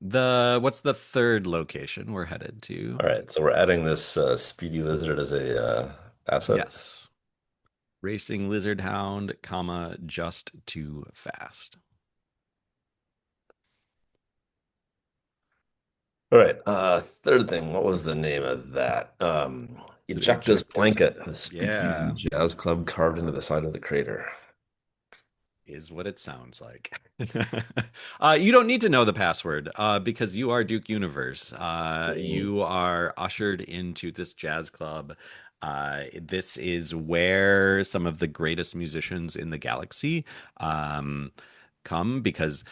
A: the what's the third location we're headed to?
B: All right, so we're adding this speedy lizard as a asset.
A: Yes. Racing lizard hound, comma, just too fast.
B: All right, third thing, what was the name of that?
A: So
B: Ejecta's
A: ejecta's
B: blanket, a speakeasy
A: yeah.
B: jazz club carved into the side of the crater.
A: Is what it sounds like. You don't need to know the password because you are Duke Universe.
B: Mm.
A: You are ushered into this jazz club. This is where some of the greatest musicians in the galaxy um, come because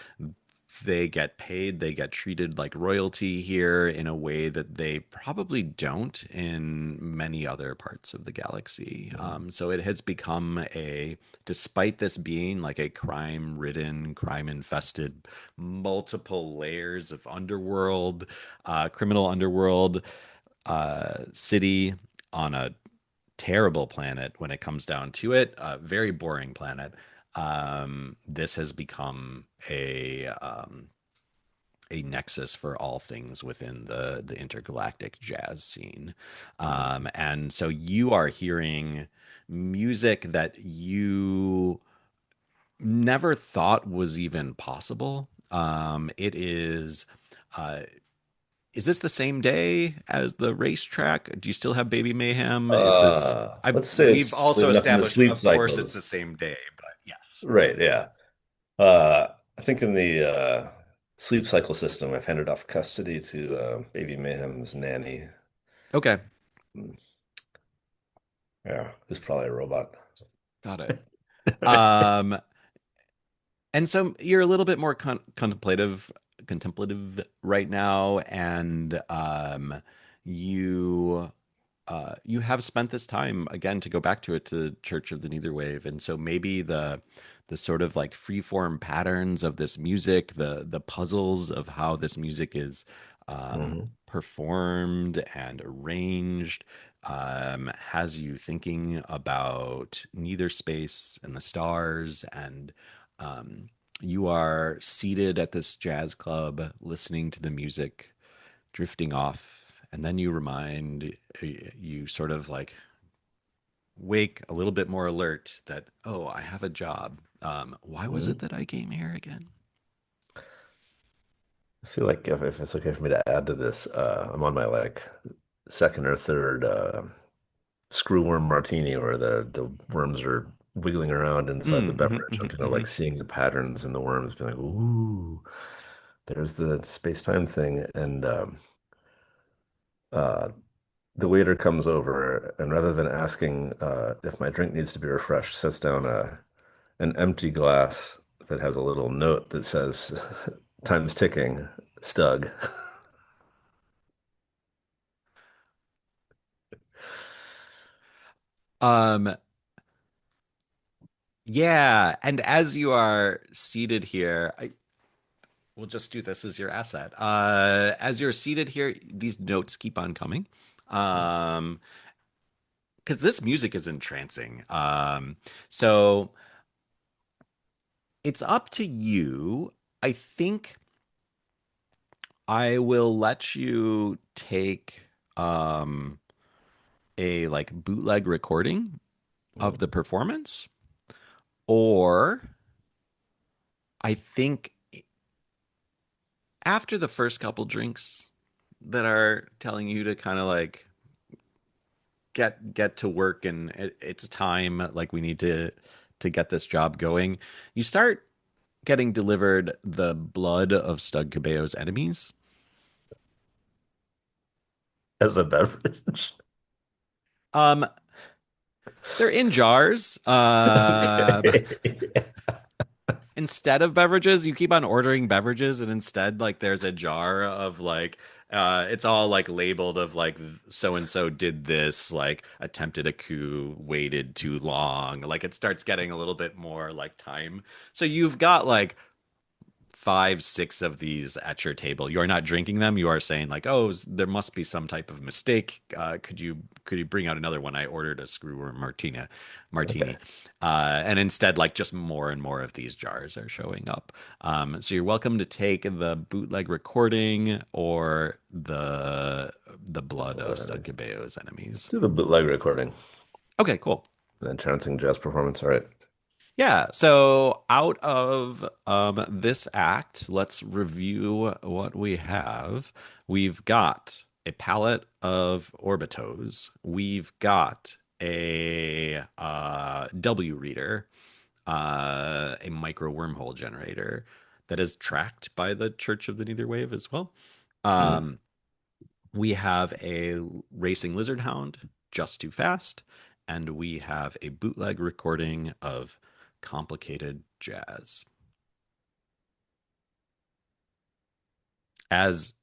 A: they get paid, they get treated like royalty here in a way that they probably don't in many other parts of the galaxy. So it has become despite this being like a crime ridden, crime infested, multiple layers of underworld, criminal underworld city on a terrible planet when it comes down to it, a very boring planet. This has become a nexus for all things within the intergalactic jazz scene. And so you are hearing music that you never thought was even possible. It uh, is this the same day as the racetrack? Do you still have Baby Mayhem? Is this,
B: Let's say
A: we've
B: it's
A: also
B: enough in the
A: established,
B: sleep
A: of course, it's the
B: cycles.
A: same day, but yes.
B: Right, yeah. I think in the sleep cycle system, I've handed off custody to Baby Mayhem's nanny.
A: Okay,
B: Hmm. Yeah, who's probably a robot.
A: got it. Um, and so you're a little bit more contemplative right now, and you you have spent this time again to go back to it to Church of the Neither Wave, and so maybe the sort of like freeform patterns of this music, the puzzles of how this music is performed and arranged, has you thinking about neither space and the stars and um, you are seated at this jazz club listening to the music drifting off and then you sort of like wake a little bit more alert that oh I have a job. Why was it
B: Hmm.
A: that I came here again?
B: I feel like if it's okay for me to add to this, I'm on my like second or third screw worm martini where the worms are wiggling around inside the beverage. I'm kind of like seeing the patterns in the worms, being like, ooh, there's the space-time thing. And uh, the waiter comes over and rather than asking if my drink needs to be refreshed, sets down an empty glass that has a little note that says, time's ticking, Stugg.
A: um yeah, and as you are seated here, we'll just do this as your asset. As you're seated here, these notes keep on coming. Um, because this music is entrancing. So it's up to you. I think I will let you take a like bootleg recording of the performance, or I think after the first couple drinks that are telling you to kind of like get to work and it's time, like we need to get this job going, you start getting delivered the blood of Stug Cabeo's enemies.
B: As a beverage.
A: Um, they're in jars.
B: Okay.
A: Instead of beverages, you keep on ordering beverages, and instead, like, there's a jar of like, it's all like labeled of like so and so did this, like attempted a coup, waited too long. Like it starts getting a little bit more like time. So you've got like five, six of these at your table. You are not drinking them. You are saying like, "Oh, there must be some type of mistake. Could you bring out another one? I ordered a screw martini,
B: Okay.
A: and instead, like just more and more of these jars are showing up. So you're welcome to take the bootleg recording or the blood of Stug
B: Let's
A: Cabeo's enemies.
B: do the bootleg recording.
A: Okay, cool.
B: An entrancing jazz performance. All right.
A: Yeah, so out of this act, let's review what we have. We've got a palette of Orbiteaux. We've got a W reader, a micro wormhole generator that is tracked by the Church of the Neither Wave as well.
B: Hmm.
A: Um, we have a racing lizard hound, just too fast, and we have a bootleg recording of complicated jazz. As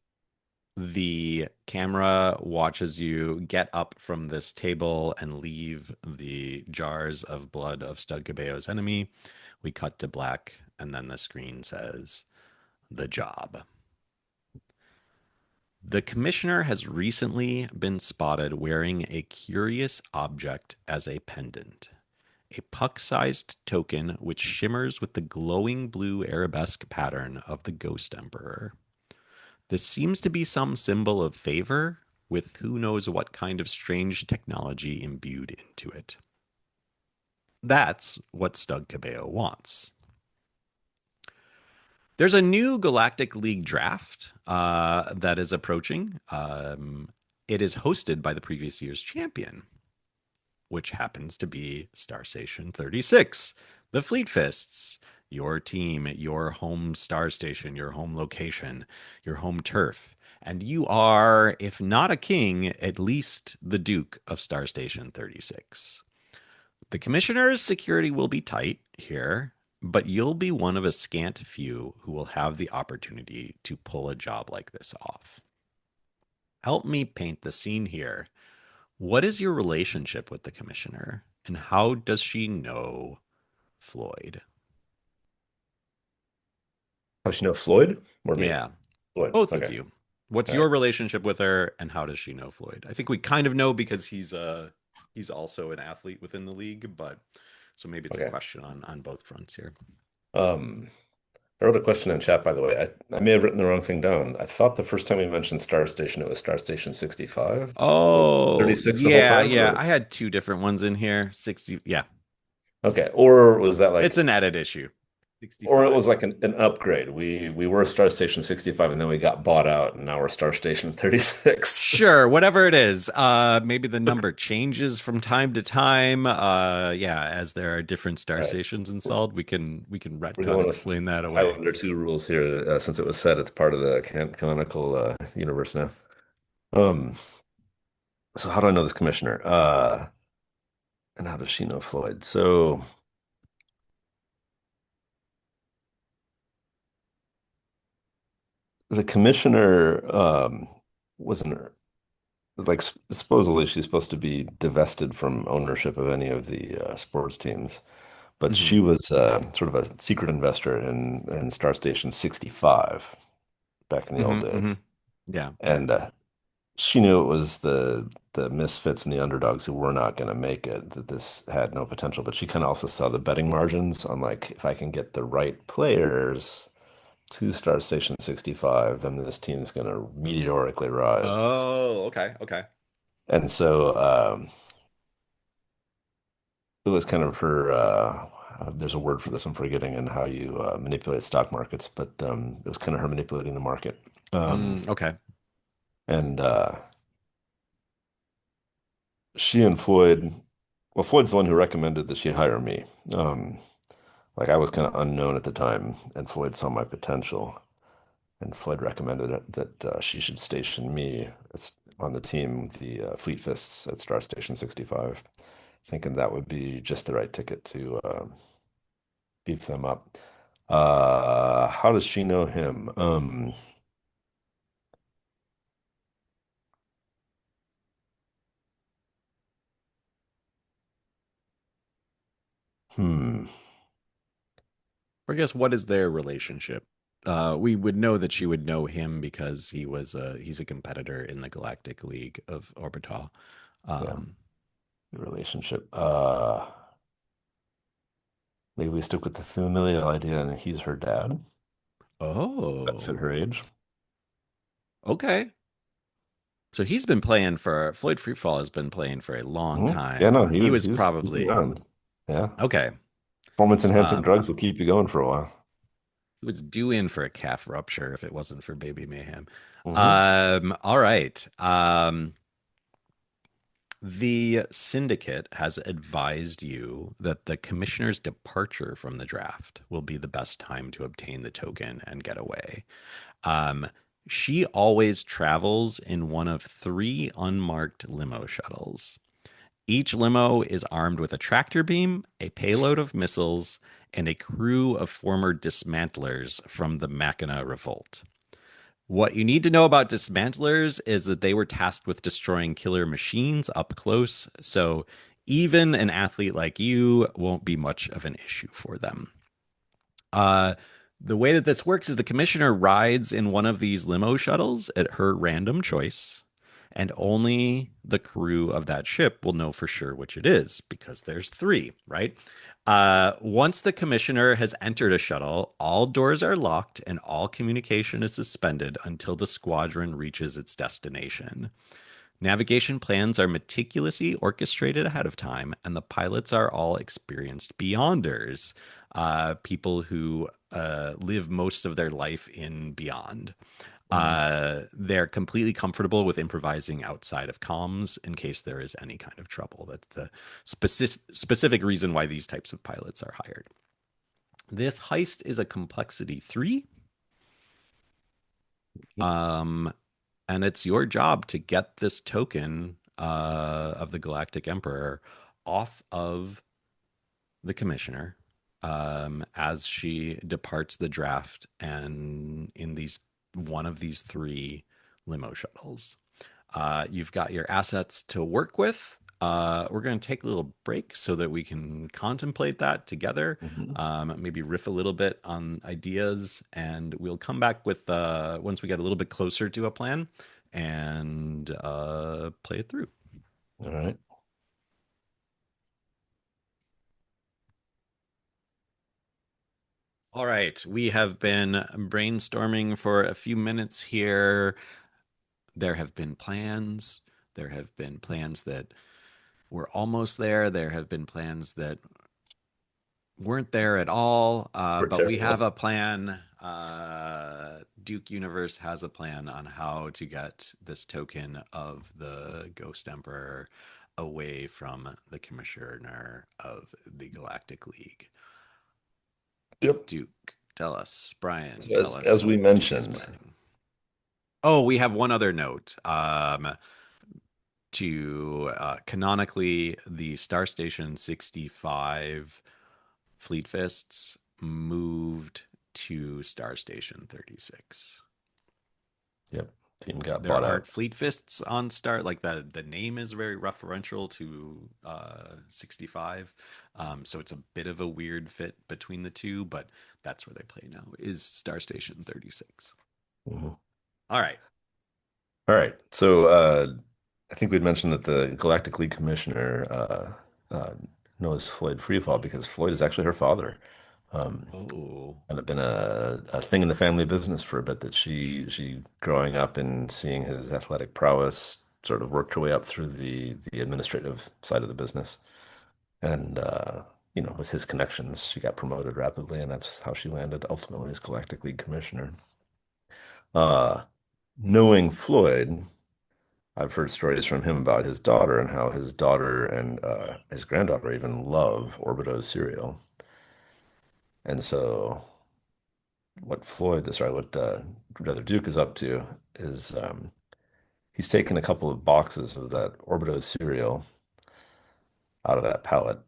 A: the camera watches you get up from this table and leave the jars of blood of Stug Cabeo's enemy, we cut to black, and then the screen says, "The job." The commissioner has recently been spotted wearing a curious object as a pendant, a puck sized token which shimmers with the glowing blue arabesque pattern of the Ghost Emperor. This seems to be some symbol of favor, with who knows what kind of strange technology imbued into it. That's what Stug Cabeo wants. There's a new Galactic League draft that is approaching. It is hosted by the previous year's champion, which happens to be Star Station 36, the Fleet Fists, your team, your home star station, your home location, your home turf. And you are, if not a king, at least the Duke of Star Station 36. The commissioner's security will be tight here, but you'll be one of a scant few who will have the opportunity to pull a job like this off. Help me paint the scene here. What is your relationship with the commissioner, and how does she know Floyd?
B: How does she know Floyd or me?
A: Yeah,
B: Floyd.
A: both of
B: Okay.
A: you. What's
B: All right.
A: your relationship with her, and how does she know Floyd? I think we kind of know because he's also an athlete within the league, but so maybe it's a
B: Okay.
A: question on both fronts here.
B: Um, I wrote a question in chat, by the way. I may have written the wrong thing down. I thought the first time we mentioned Star Station, it was Star Station 65. Was it
A: Oh,
B: 36 the whole
A: yeah,
B: time,
A: yeah.
B: or
A: I had two different ones in here. 60, yeah.
B: okay, or was that
A: It's
B: like,
A: an edit issue.
B: or it
A: 65.
B: was like an upgrade? We were Star Station 65, and then we got bought out, and now we're Star Station 36.
A: Sure, whatever it is. Maybe the number changes from time to time. Yeah, as there are different star
B: All right.
A: stations installed, we can
B: We're
A: retcon
B: going with
A: explain that away.
B: Highlander 2 rules here, since it was said it's part of the canonical universe now. Um, so how do I know this commissioner? And how does she know Floyd? So the commissioner wasn't like supposedly she's supposed to be divested from ownership of any of the sports teams, but
A: Hmm.
B: she was sort of a secret investor in Star Station 65 back in the old
A: Hmm. Hmm.
B: days,
A: Yeah.
B: and she knew it was the misfits and the underdogs who were not going to make it, that this had no potential. But she kind of also saw the betting margins on like if I can get the right players to Star Station 65, then this team's going to meteorically rise.
A: Oh, okay, okay.
B: And so it was kind of her. There's a word for this I'm forgetting, and how you manipulate stock markets, but it was kind of her manipulating the market.
A: Okay.
B: And she and Floyd, well, Floyd's the one who recommended that she hire me. Um, like I was kind of unknown at the time, and Floyd saw my potential, and Floyd recommended that she should station me on the team, the Fleet Fists at Star Station 65, thinking that would be just the right ticket to beef them up. How does she know him? Hmm.
A: I guess what is their relationship? We would know that she would know him because he's a competitor in the Galactic League of Orbiteaux.
B: Yeah,
A: Um,
B: the relationship. Maybe we stick with the familial idea, and he's her dad. That fit
A: oh,
B: her age.
A: okay. So he's been playing for Floyd Freefall has been playing for a long
B: Yeah,
A: time.
B: no,
A: He was
B: he's been
A: probably
B: around. Yeah.
A: okay.
B: Performance enhancing
A: Um,
B: drugs will keep you going for a while.
A: he was due in for a calf rupture if it wasn't for Baby Mayhem.
B: Hmm.
A: All right. The syndicate has advised you that the commissioner's departure from the draft will be the best time to obtain the token and get away. Um, she always travels in one of three unmarked limo shuttles. Each limo is armed with a tractor beam, a payload of missiles, and a crew of former dismantlers from the Machina Revolt. What you need to know about dismantlers is that they were tasked with destroying killer machines up close, so even an athlete like you won't be much of an issue for them. Uh, the way that this works is the commissioner rides in one of these limo shuttles at her random choice, and only the crew of that ship will know for sure which it is because there's three, right? Once the commissioner has entered a shuttle, all doors are locked and all communication is suspended until the squadron reaches its destination. Navigation plans are meticulously orchestrated ahead of time, and the pilots are all experienced beyonders, people who live most of their life in beyond. They're completely comfortable with improvising outside of comms in case there is any kind of trouble. That's the specific reason why these types of pilots are hired. This heist is a complexity three. Um, and it's your job to get this token of the Galactic Emperor off of the Commissioner as she departs the draft and in these one of these three limo shuttles. You've got your assets to work with. We're going to take a little break so that we can contemplate that together,
B: Hmm.
A: maybe riff a little bit on ideas, and we'll come back with once we get a little bit closer to a plan and play it through.
B: All right.
A: All right, we have been brainstorming for a few minutes here. There have been plans. There have been plans that were almost there. There have been plans that weren't there at all. But we have
B: Precarious.
A: a plan. Duke Universe has a plan on how to get this token of the Ghost Emperor away from the Commissioner of the Galactic League.
B: Yep.
A: Duke, tell us. Brian,
B: So
A: tell us
B: as we
A: what Duke is
B: mentioned,
A: planning. Oh, we have one other note. To canonically, the Star Station 65 Fleet Fists moved to Star Station 36.
B: yep, team got
A: There
B: bought
A: aren't
B: out.
A: Fleet Fists on Star, like the name is very referential to 65. So it's a bit of a weird fit between the two, but that's where they play now, is Star Station 36.
B: Mhm.
A: All right.
B: All right. So I think we'd mentioned that the Galactic League Commissioner knows Floyd Freefall because Floyd is actually her father. Um,
A: Oh,
B: kind of been a thing in the family business for a bit that she growing up and seeing his athletic prowess sort of worked her way up through the administrative side of the business. And with his connections, she got promoted rapidly, and that's how she landed ultimately as Galactic League commissioner. Uh, Knowing Floyd, I've heard stories from him about his daughter and how his daughter and his granddaughter even love Orbiteaux cereal. And so, what Brother Duke is up to is he's taken a couple of boxes of that Orbiteaux cereal out of that pallet,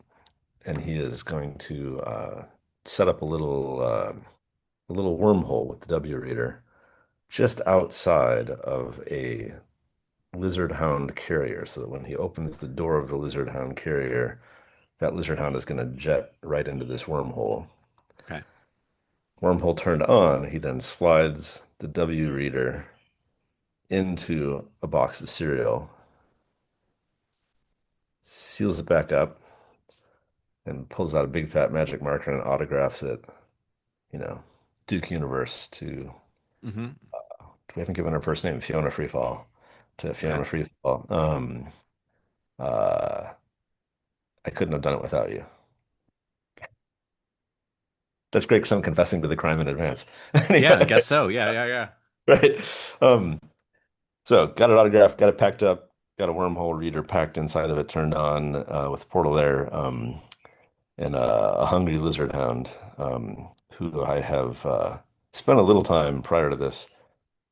B: and he is going to set up a little wormhole with the W reader just outside of a lizard hound carrier, so that when he opens the door of the lizard hound carrier, that lizard hound is going to jet right into this wormhole.
A: Okay.
B: Wormhole turned on, he then slides the W reader into a box of cereal, seals it back up, and pulls out a big fat magic marker and autographs it, you know, Duke Universe to,
A: Hmm.
B: we haven't given her first name, Fiona Freefall, to
A: Okay.
B: Fiona Freefall. Uh, I couldn't have done it without you. That's great because I'm confessing to the crime in advance.
A: Yeah, I
B: Anyway,
A: guess so. Yeah, yeah, yeah.
B: right. Um, so got it autographed, got it packed up, got a wormhole reader packed inside of it, turned on with a portal there, and a hungry lizard hound who I have spent a little time prior to this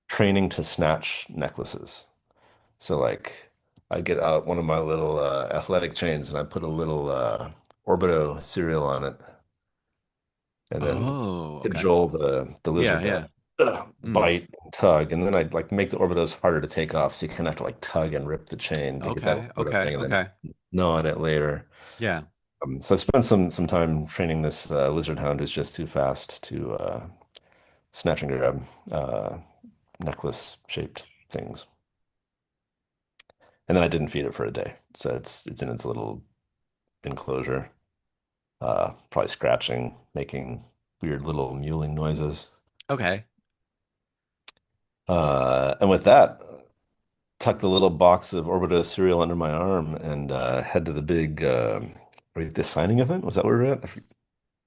B: training to snatch necklaces. So like I get out one of my little athletic chains and I put a little Orbito cereal on it and then
A: Oh, okay.
B: cajole the
A: Yeah,
B: lizard to
A: yeah. Mm.
B: bite and tug, and then I'd like make the Orbitos harder to take off, so you kind of have to like tug and rip the chain to get that
A: Okay,
B: Orbito
A: okay,
B: thing, and then
A: okay.
B: gnaw on it later.
A: Yeah.
B: So I've spent some time training this lizard hound who's just too fast to snatch and grab uh, necklace shaped things, and then I didn't feed it for a day, so it's in its little enclosure, probably scratching, making weird little mewling noises.
A: Okay.
B: And with that, tuck the little box of Orbita cereal under my arm and head to the big the signing event. Was that where we're at?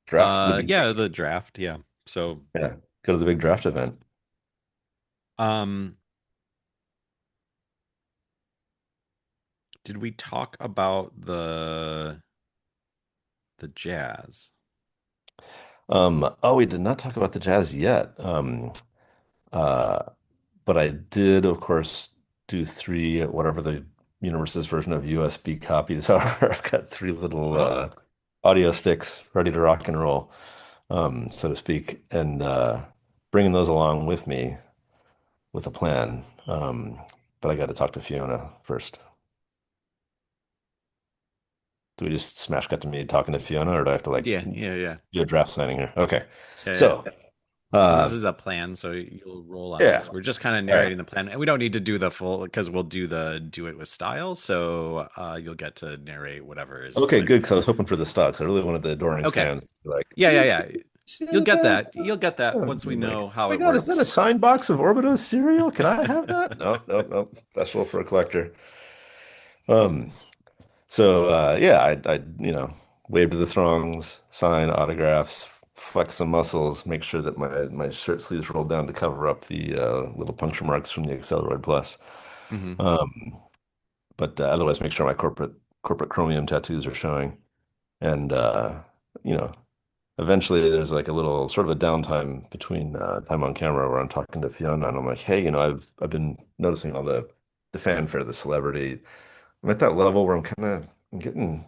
B: Draft, the big
A: Yeah, the draft, yeah. So,
B: yeah. Go to the big draft event.
A: um, did we talk about the jazz?
B: Oh, we did not talk about the Jazz yet. Uh, but I did, of course, do three, whatever the universe's version of USB copies are. I've got three little
A: Oh.
B: audio sticks ready to rock and roll, so to speak, and bringing those along with me with a plan. But I got to talk to Fiona first. Do we just smash cut to me talking to Fiona, or do I have to like
A: Yeah, yeah, yeah.
B: do a draft signing here? Okay.
A: Yeah, yeah.
B: So,
A: Because this
B: uh,
A: is a plan, so you'll roll
B: yeah.
A: eyes. We're just kind of
B: All right.
A: narrating the plan, and we don't need to do the full because we'll do it with style. So you'll get to narrate whatever is
B: Okay,
A: like.
B: good. Because I was hoping for the stocks. I really wanted the adoring
A: Okay.
B: fans to be like,
A: Yeah, yeah,
B: dude, can
A: yeah.
B: you see
A: You'll
B: the
A: get
B: best?
A: that. You'll get that
B: Oh,
A: once we
B: I'm like,
A: know
B: oh
A: how
B: my
A: it
B: God, is that a
A: works.
B: signed box of Orbitos cereal? Can I have that? No, no, no. Special for a collector. Um, yeah, I wave to the throngs, sign autographs, flex some muscles, make sure that my shirt sleeves roll down to cover up the little puncture marks from the Acceleroid Plus.
A: Hmm.
B: Um, but otherwise, make sure my corporate chromium tattoos are showing. And you know, eventually, there's like a little sort of a downtime between time on camera where I'm talking to Fiona, and I'm like, hey, I've been noticing all the fanfare, the celebrity. I'm at that level where I'm getting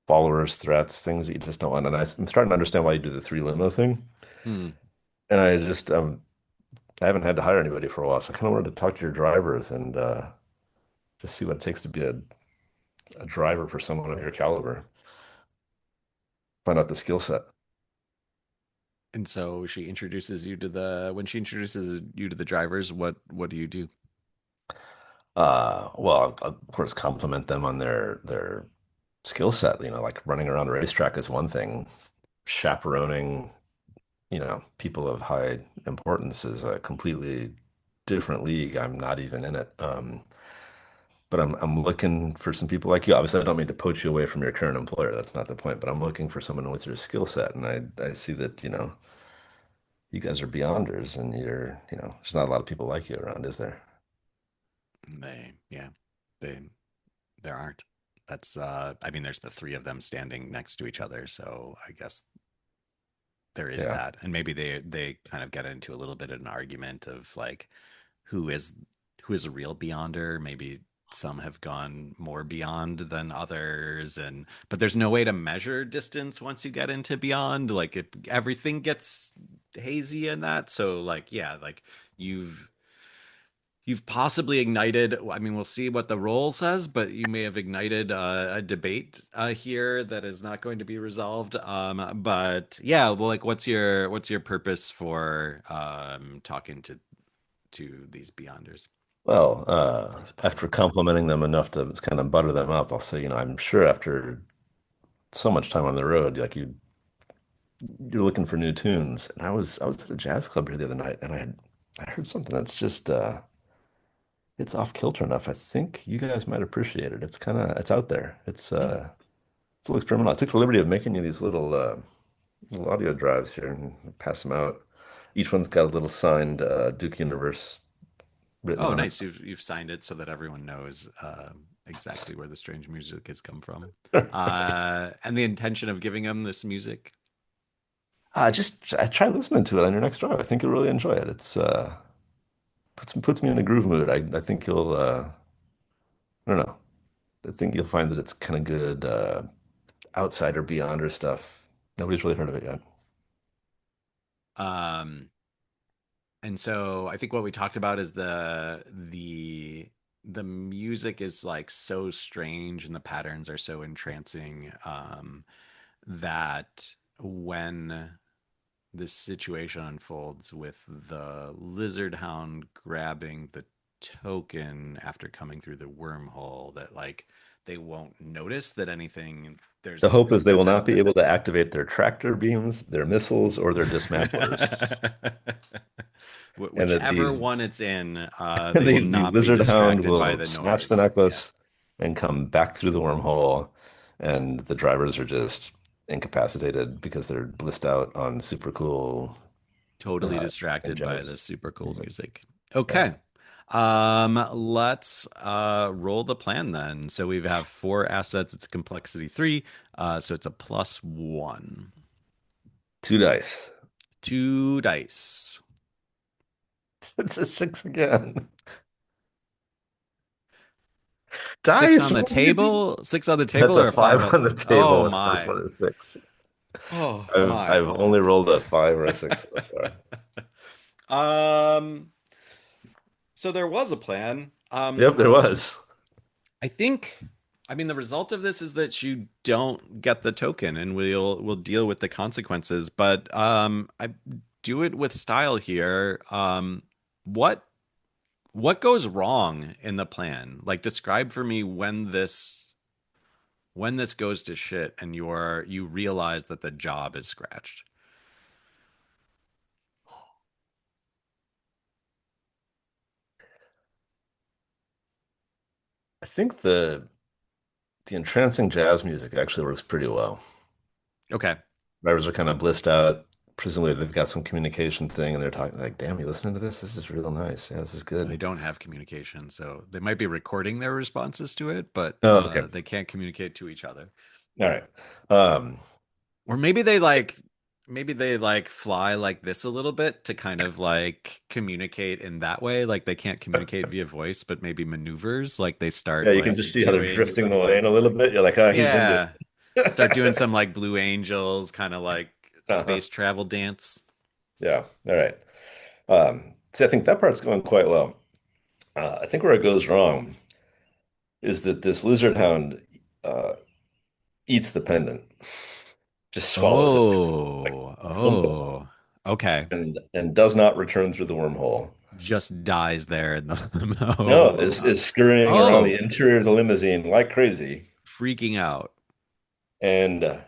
B: followers, threats, things that you just don't want. And I'm starting to understand why you do the three limo thing.
A: Hmm.
B: And I haven't had to hire anybody for a while, so I kind of wanted to talk to your drivers and just see what it takes to be a driver for someone of your caliber. Find out the skill set.
A: And so she introduces you to the when she introduces you to the drivers, what do you do?
B: Well, of course, compliment them on their skill set. Like running around a racetrack is one thing. Chaperoning, people of high importance is a completely different league. I'm not even in it. but I'm looking for some people like you. Obviously, I don't mean to poach you away from your current employer. That's not the point, but I'm looking for someone with your skill set. And I see that, you guys are beyonders and there's not a lot of people like you around, is there?
A: Yeah, they there aren't. That's I mean, there's the three of them standing next to each other, so I guess there is
B: Yeah.
A: that. And maybe they kind of get into a little bit of an argument of like who is who is a real beyonder. Maybe some have gone more beyond than others, and but there's no way to measure distance once you get into beyond. Like everything gets hazy in that. So like yeah, like you've you've possibly ignited. I mean, we'll see what the roll says, but you may have ignited a debate here that is not going to be resolved. But yeah, well, like, what's your purpose for talking to these beyonders,
B: Well,
A: these
B: after
A: pioneers?
B: complimenting them enough to kind of butter them up, I'll say, I'm sure after so much time on the road, like you're looking for new tunes. And I was at a jazz club here the other night, and I heard something that's just it's off kilter enough. I think you guys might appreciate it. It's out there.
A: Hmm.
B: It's a little experimental. I took the liberty of making you these little audio drives here and pass them out. Each one's got a little signed Duke Universe written
A: Oh,
B: on it.
A: nice. You've signed it so that everyone knows exactly where the strange music has come from, and the intention of giving them this music.
B: Just try listening to it on your next drive. I think you'll really enjoy it. It's puts me in a groove mood. I think you'll I don't know. I think you'll find that it's kind of good outsider beyonder stuff. Nobody's really heard of it yet.
A: Um, and so I think what we talked about is the music is like so strange and the patterns are so entrancing that when this situation unfolds with the lizard hound grabbing the token after coming through the wormhole, that like they won't notice that anything
B: The
A: there's
B: hope is they will
A: that
B: not be able to activate their tractor beams, their missiles, or their dismantlers, and that
A: whichever one it's in, they will
B: the
A: not be
B: lizard hound
A: distracted by
B: will
A: the
B: snatch the
A: noise. Yeah,
B: necklace and come back through the wormhole, and the drivers are just incapacitated because they're blissed out on super cool
A: totally
B: and
A: distracted by
B: jealous
A: this super cool
B: music.
A: music.
B: Yeah.
A: Okay. Let's roll the plan then. So we have four assets. It's complexity three. So it's a plus one.
B: Two dice.
A: Two dice.
B: It's a six again.
A: Six
B: Dice,
A: on the
B: what are you doing?
A: table. Six on the
B: That's
A: table
B: a
A: or five
B: five
A: on.
B: on the
A: Oh
B: table, and the first
A: my.
B: one is six.
A: Oh
B: I've
A: my.
B: only rolled a five or a six thus far.
A: um. So there was a plan.
B: Yep, there was.
A: I think, I mean, the result of this is that you don't get the token, and we'll deal with the consequences. But I do it with style here. What what goes wrong in the plan? Like, describe for me when this goes to shit, and you realize that the job is scratched.
B: I think the entrancing jazz music actually works pretty well.
A: Okay,
B: Drivers are kind of blissed out. Presumably they've got some communication thing and they're talking like, damn, you listening to this? This is real nice. Yeah, this is
A: they
B: good.
A: don't have communication, so they might be recording their responses to it, but
B: Oh, okay.
A: they can't communicate to each other.
B: All right. Um,
A: Or maybe they like fly like this a little bit to kind of like communicate in that way. Like they can't communicate via voice, but maybe maneuvers. Like they
B: yeah,
A: start
B: you can
A: like
B: just see how they're
A: doing
B: drifting
A: some
B: away in
A: like
B: a little bit. You're like, oh, he's into
A: yeah, start doing
B: it.
A: some like Blue Angels kind of like
B: Uh-huh.
A: space travel dance.
B: Yeah. All right. See, I think that part's going quite well. I think where it goes wrong is that this lizard hound uh, eats the pendant, just swallows it like
A: Oh,
B: a thumper,
A: oh. Okay.
B: and does not return through the wormhole.
A: Just dies there in the
B: No,
A: limo.
B: is scurrying around the
A: Oh,
B: interior of the limousine like crazy,
A: freaking out.
B: and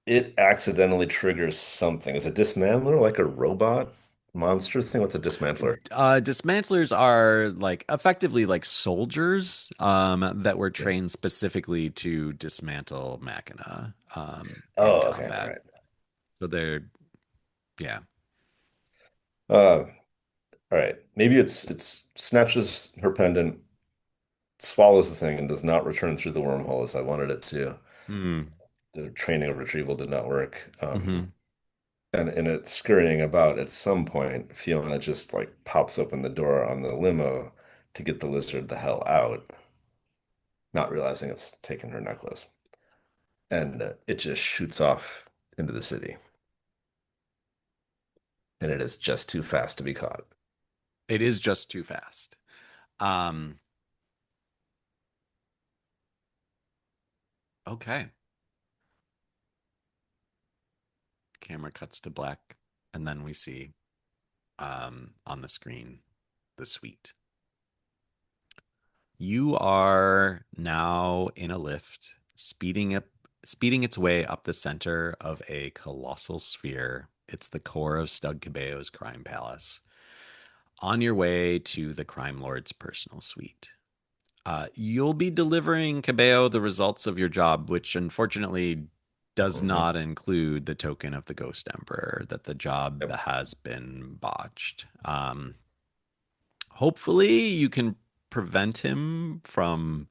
B: it accidentally triggers something. Is a dismantler like a robot? monster thing? What's a dismantler?
A: Dismantlers are like effectively like soldiers that were
B: Yeah.
A: trained specifically to dismantle machina in
B: Oh, okay. All
A: combat.
B: right.
A: So they're yeah.
B: Uh, all right. Maybe it's snatches her pendant, swallows the thing, and does not return through the wormhole as I wanted it to.
A: Hmm.
B: The training of retrieval did not work.
A: Hmm.
B: And in it scurrying about, at some point, Fiona just like pops open the door on the limo to get the lizard the hell out, not realizing it's taken her necklace. And it just shoots off into the city. And it is just too fast to be caught.
A: It is just too fast. Um, okay. Camera cuts to black, and then we see on the screen the suite. You are now in a lift, speeding its way up the center of a colossal sphere. It's the core of Stugg Kibeo's crime palace. On your way to the crime lord's personal suite. You'll be delivering Kibeo the results of your job, which unfortunately does
B: Mhm.
A: not include the token of the Ghost Emperor, that the job
B: Yep.
A: has been botched. Hopefully, you can prevent him from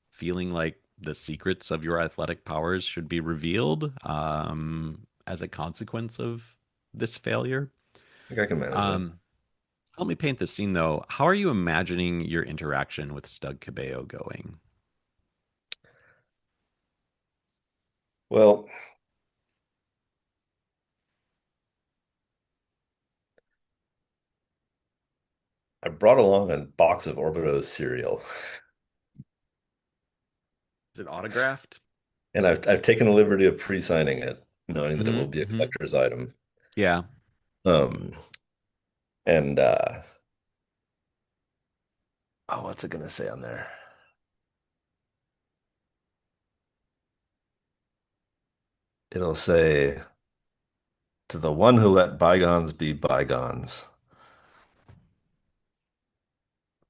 A: feeling like the secrets of your athletic powers should be revealed as a consequence of this failure.
B: I think I can manage that.
A: Um, Help me paint the scene, though. How are you imagining your interaction with Stugg Kibeo going?
B: Well, I brought along a box of Orbiteaux cereal,
A: Is it autographed?
B: and I've taken the liberty of pre-signing it, knowing that it will
A: Mm-hmm.
B: be a
A: Mm-hmm.
B: collector's item.
A: Yeah.
B: Um, and oh, what's it gonna say on there? It'll say, "To the one who let bygones be bygones,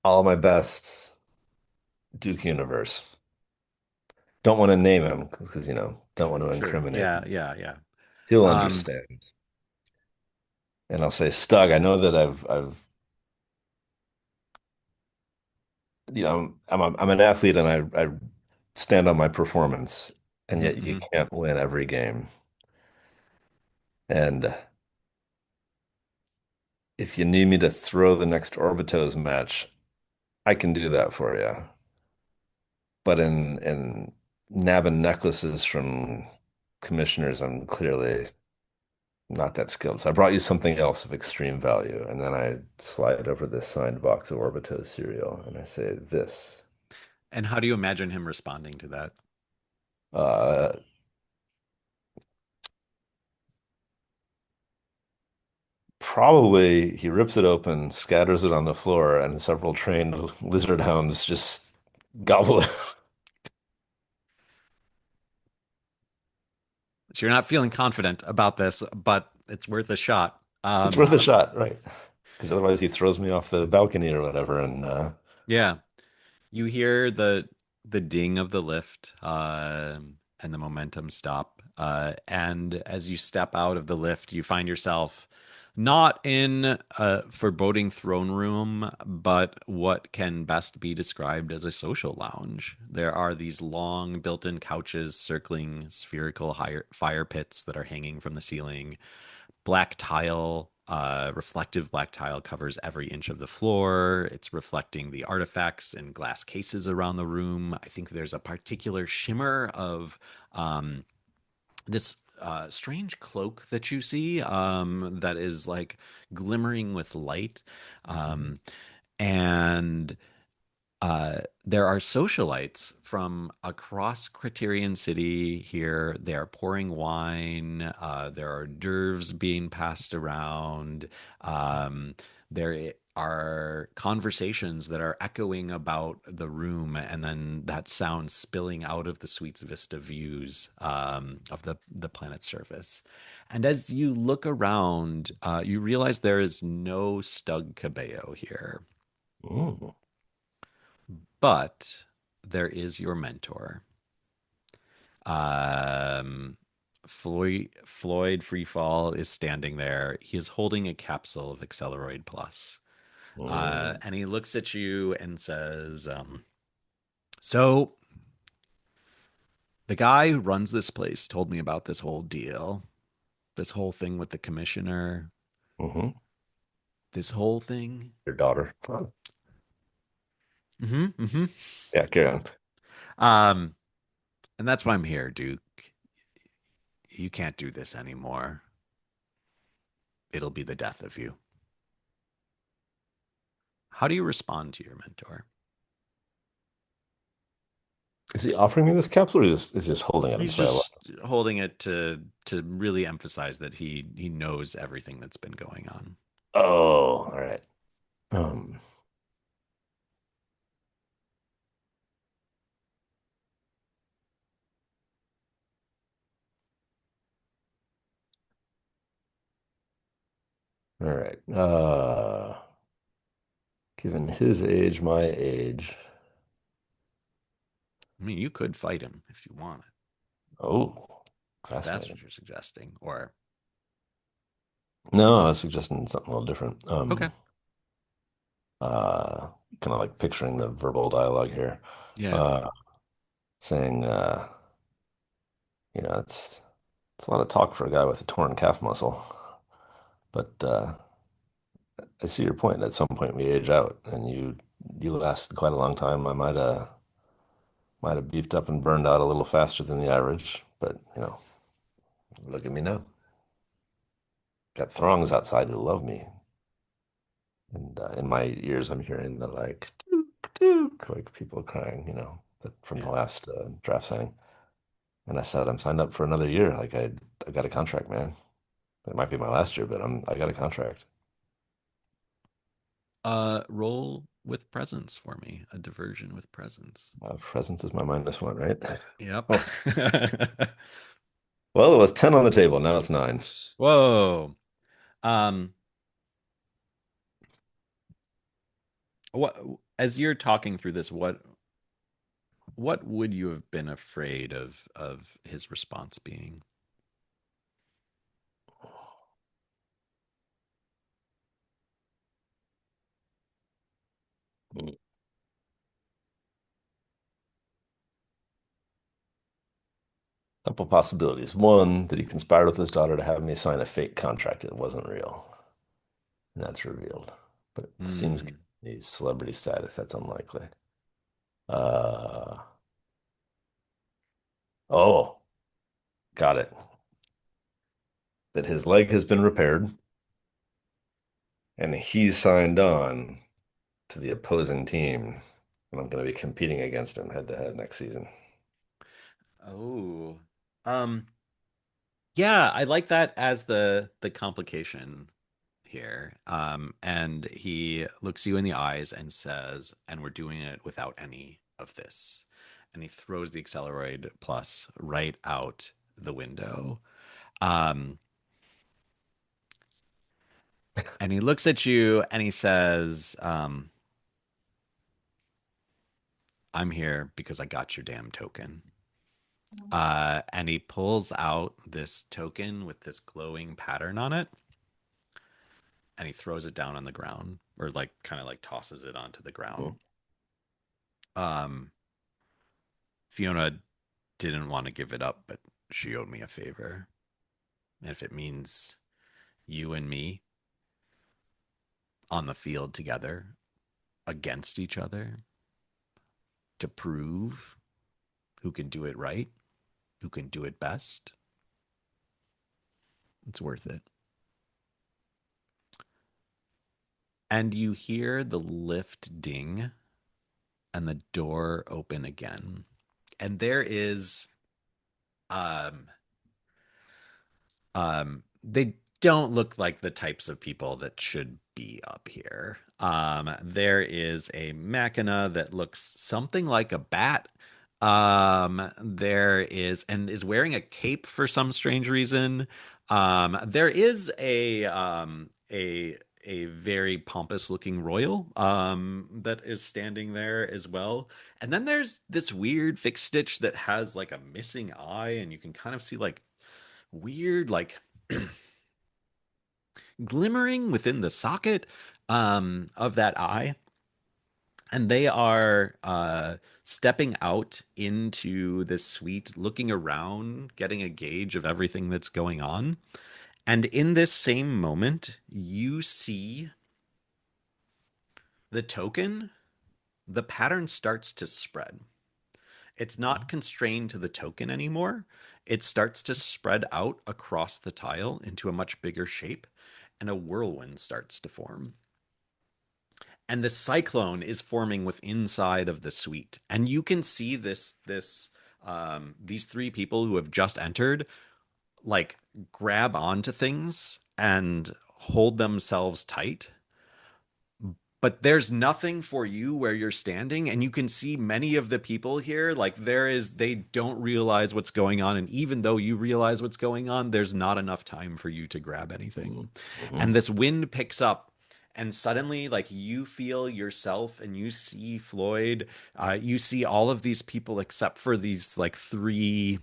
B: all my best, Duke Universe." Don't want to name him because, don't want to
A: Sure.
B: incriminate
A: Yeah.
B: him.
A: Yeah. Yeah.
B: He'll
A: Um,
B: understand. And I'll say, Stugg, I know that I've, I'm an athlete and I stand on my performance, and
A: mhm,
B: yet you
A: mhm.
B: can't win every game. And if you need me to throw the next Orbiteaux match, I can do that for you. But in nabbing necklaces from commissioners, I'm clearly not that skilled. So I brought you something else of extreme value. And then I slide over this signed box of Orbiteaux cereal and I say, this.
A: And how do you imagine him responding to that?
B: Uh, Probably he rips it open, scatters it on the floor, and several trained lizard hounds just gobble it.
A: So you're not feeling confident about this, but it's worth a shot.
B: It's worth a shot, right? Because otherwise he throws me off the balcony or whatever. And
A: Yeah. You hear the ding of the lift and the momentum stop. And as you step out of the lift, you find yourself not in a foreboding throne room, but what can best be described as a social lounge. There are these long built-in couches circling spherical fire pits that are hanging from the ceiling. Black tile, reflective black tile covers every inch of the floor. It's reflecting the artifacts and glass cases around the room. I think there's a particular shimmer of um, this strange cloak that you see that is like glimmering with light.
B: Mhm.
A: Um, and there are socialites from across Criterion City here. They are pouring wine. There are d'oeuvres being passed around. Um, there are conversations that are echoing about the room, and then that sound spilling out of the suite's vista views of the planet's surface. And as you look around, you realize there is no Stugg Kibeo here,
B: Mm,
A: but there is your mentor. Um, Floyd Freefall is standing there. He is holding a capsule of Acceleroid Plus.
B: mm,
A: And he looks at you and says, so the guy who runs this place told me about this whole deal, this whole thing with the commissioner,
B: hmm.
A: this whole thing.
B: Your daughter. Oh,
A: Mm-hmm.
B: yeah, carry on.
A: Um, and that's why I'm here, Duke. You can't do this anymore. It'll be the death of you. How do you respond to your mentor?
B: Is he offering me this capsule or is he just holding it? I'm
A: He's
B: sorry.
A: just holding it to really emphasize that he knows everything that's been going on.
B: Oh, all right. Um, all right. Given his age, my age.
A: I mean, you could fight him if you wanted,
B: Oh,
A: if that's
B: fascinating.
A: what you're suggesting. Or
B: No, I was suggesting something a little different.
A: okay,
B: Uh, Kind of like picturing the verbal dialogue here.
A: yeah,
B: Uh, Saying, it's a lot of talk for a guy with a torn calf muscle. But I see your point. At some point, we age out, and you lasted quite a long time. I might have beefed up and burned out a little faster than the average, but look at me now. Got throngs outside who love me, and in my ears, I'm hearing the like, "Duke, Duke," like people crying, from the
A: yeah.
B: last draft signing. And I said, I'm signed up for another year. Like I got a contract, man. It might be my last year, but I got a contract.
A: Roll with presence for me. A diversion with presence.
B: Presence is my -1, right?
A: Yep.
B: Oh, well, it was 10 on the table. Now it's 9.
A: Whoa. Um, what as you're talking through this, what would you have been afraid of his response being?
B: Couple possibilities. One, that he conspired with his daughter to have me sign a fake contract. It wasn't real. And that's revealed. But it seems
A: Hmm.
B: he's celebrity status. That's unlikely. Uh, oh, got it. That his leg has been repaired and he signed on to the opposing team. And I'm going to be competing against him head to head next season.
A: Oh. Um, yeah, I like that as the complication here. And he looks you in the eyes and says, and we're doing it without any of this. And he throws the Acceleroid Plus right out the window. Um, and he looks at you and he says, I'm here because I got your damn token. And he pulls out this token with this glowing pattern on it, and he throws it down on the ground, or like kind of like tosses it onto the ground. Um, Fiona didn't want to give it up, but she owed me a favor. And if it means you and me on the field together against each other to prove who can do it right, who can do it best, it's worth it. And you hear the lift ding and the door open again. And there is um they don't look like the types of people that should be up here. There is a machina that looks something like a bat. There is and is wearing a cape for some strange reason. There is a very pompous looking royal that is standing there as well. And then there's this weird fixed stitch that has like a missing eye, and you can kind of see like weird like glimmering within the socket of that eye. And they are stepping out into this suite, looking around, getting a gauge of everything that's going on. And in this same moment, you see the token, the pattern starts to spread. It's not constrained to the token anymore. It starts to spread out across the tile into a much bigger shape, and a whirlwind starts to form. And the cyclone is forming with inside of the suite, and you can see this these three people who have just entered like grab onto things and hold themselves tight, but there's nothing for you where you're standing, and you can see many of the people here like they don't realize what's going on, and even though you realize what's going on, there's not enough time for you to grab anything.
B: Mm-hmm.
A: And this wind picks up, and suddenly like you feel yourself and you see Floyd, you see all of these people except for these like three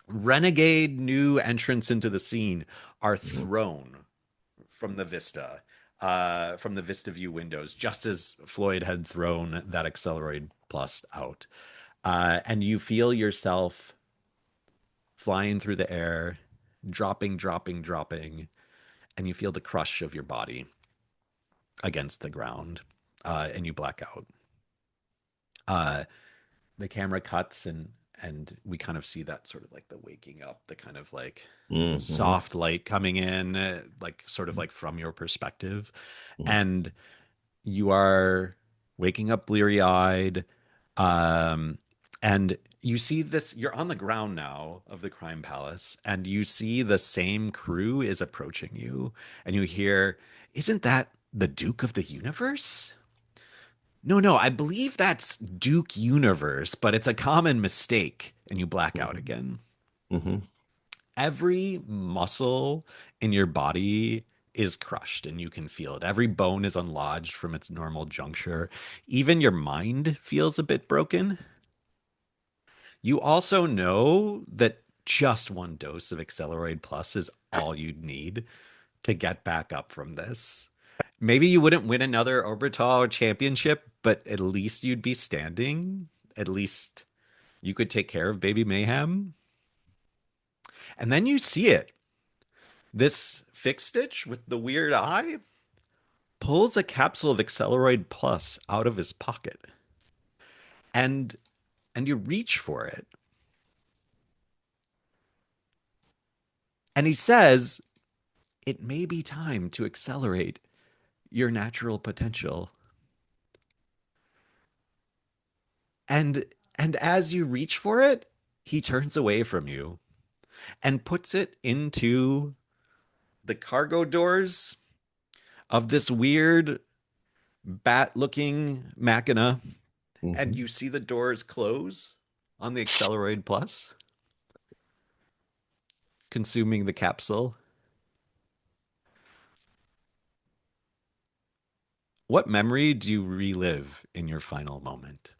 A: renegade new entrants into the scene are
B: Mm-hmm.
A: thrown from the vista, from the Vista View windows, just as Floyd had thrown that Accelerate Plus out. And you feel yourself flying through the air, dropping, dropping, dropping, and you feel the crush of your body against the ground, and you black out. Uh, the camera cuts, and we kind of see that sort of like the waking up, the kind of like
B: Mm-hmm.
A: soft light coming in, like sort of like from your perspective,
B: Mm-hmm.
A: and you are waking up bleary eyed. Um, and you see this, you're on the ground now of the crime palace, and you see the same crew is approaching you, and you hear, "Isn't that the Duke of the Universe?" "No, no, I believe that's Duke Universe, but it's a common mistake." And you black out again.
B: Mm-hmm.
A: Every muscle in your body is crushed and you can feel it. Every bone is unlodged from its normal juncture. Even your mind feels a bit broken. You also know that just one dose of Accelerate Plus is all you'd need to get back up from this. Maybe you wouldn't win another Orbiteaux championship, but at least you'd be standing. At least you could take care of Baby Mayhem. And then you see it. This fixed stitch with the weird eye pulls a capsule of Accelerate Plus out of his pocket, and you reach for it, and he says, "It may be time to accelerate your natural potential." And as you reach for it, he turns away from you and puts it into the cargo doors of this weird bat-looking machina, and
B: Mm-hmm.
A: you see the doors close on the Accelerate Plus, consuming the capsule. What memory do you relive in your final moment?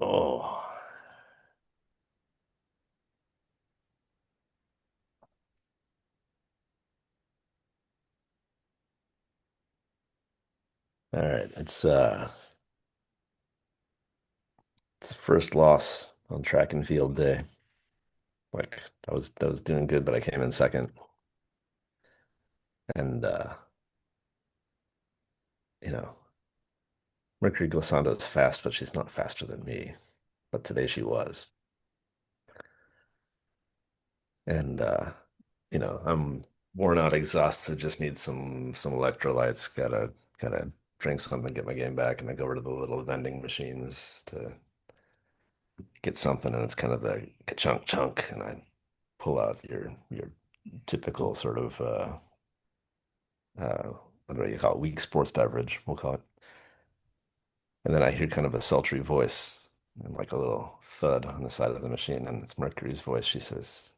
B: Oh, all right. It's the first loss on track and field day. Like I was doing good, but I came in second. And you know, Mercury Glissando is fast, but she's not faster than me. But today she was. And I'm worn out, exhausted, just need some electrolytes. Gotta drink something, get my game back, and I go over to the little vending machines to get something, and it's kind of the ka-chunk chunk, and I pull out your typical sort of uh, what do you call it? Weak sports beverage, we'll call it. And then I hear kind of a sultry voice and like a little thud on the side of the machine, and it's Mercury's voice. She says,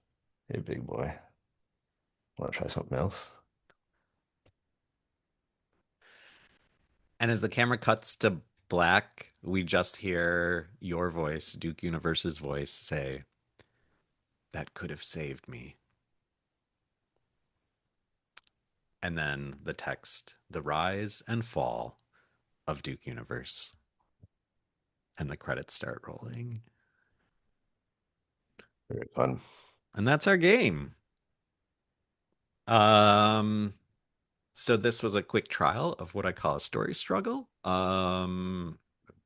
B: "Hey, big boy, want to try something else?"
A: And as the camera cuts to black, we just hear your voice, Duke Universe's voice, say, "That could have saved me." And then the text, "The rise and fall of Duke Universe." And the credits start rolling.
B: Very fun.
A: And that's our game. Um, so this was a quick trial of what I call a story struggle.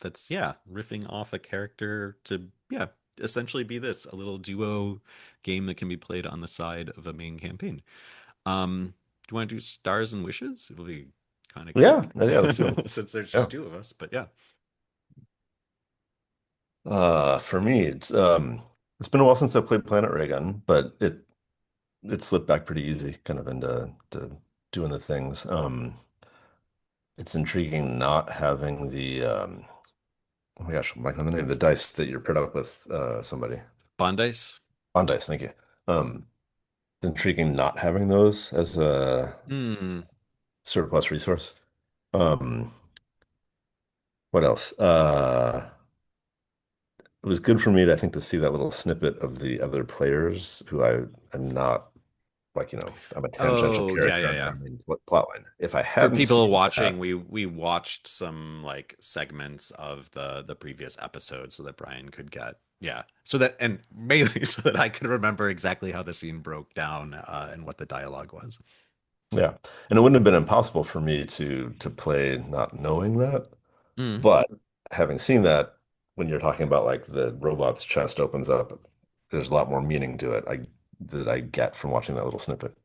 A: That's yeah, riffing off a character to yeah, essentially be this a little duo game that can be played on the side of a main campaign. Do you want to do stars and wishes? It'll be kind of
B: Yeah,
A: quick
B: yeah, let's do them.
A: since there's
B: Yeah.
A: just two of us. But yeah,
B: For me, it's been a while since I played Planet Raygun, but it slipped back pretty easy, kind of into doing the things. It's intriguing not having the oh my gosh, I'm blanking on the name, the dice that you're paired up with somebody.
A: Bondice.
B: On dice, thank you. It's intriguing not having those as a
A: Hmm.
B: surplus resource. Um, what else? It was good for me to, I think, to see that little snippet of the other players who I'm not like, I'm a tangential
A: Oh yeah,
B: character
A: yeah,
B: on
A: yeah.
B: their main plot line. If I
A: For
B: hadn't
A: people
B: seen
A: watching,
B: that,
A: we watched some like segments of the previous episode so that Brian could get yeah, so that and mainly so that I could remember exactly how the scene broke down and what the dialogue was.
B: yeah, and it wouldn't have been impossible for me to play not knowing that,
A: Mm,
B: but having seen that, when you're talking about like the robot's chest opens up, there's a lot more meaning to it. That I get from watching that little snippet.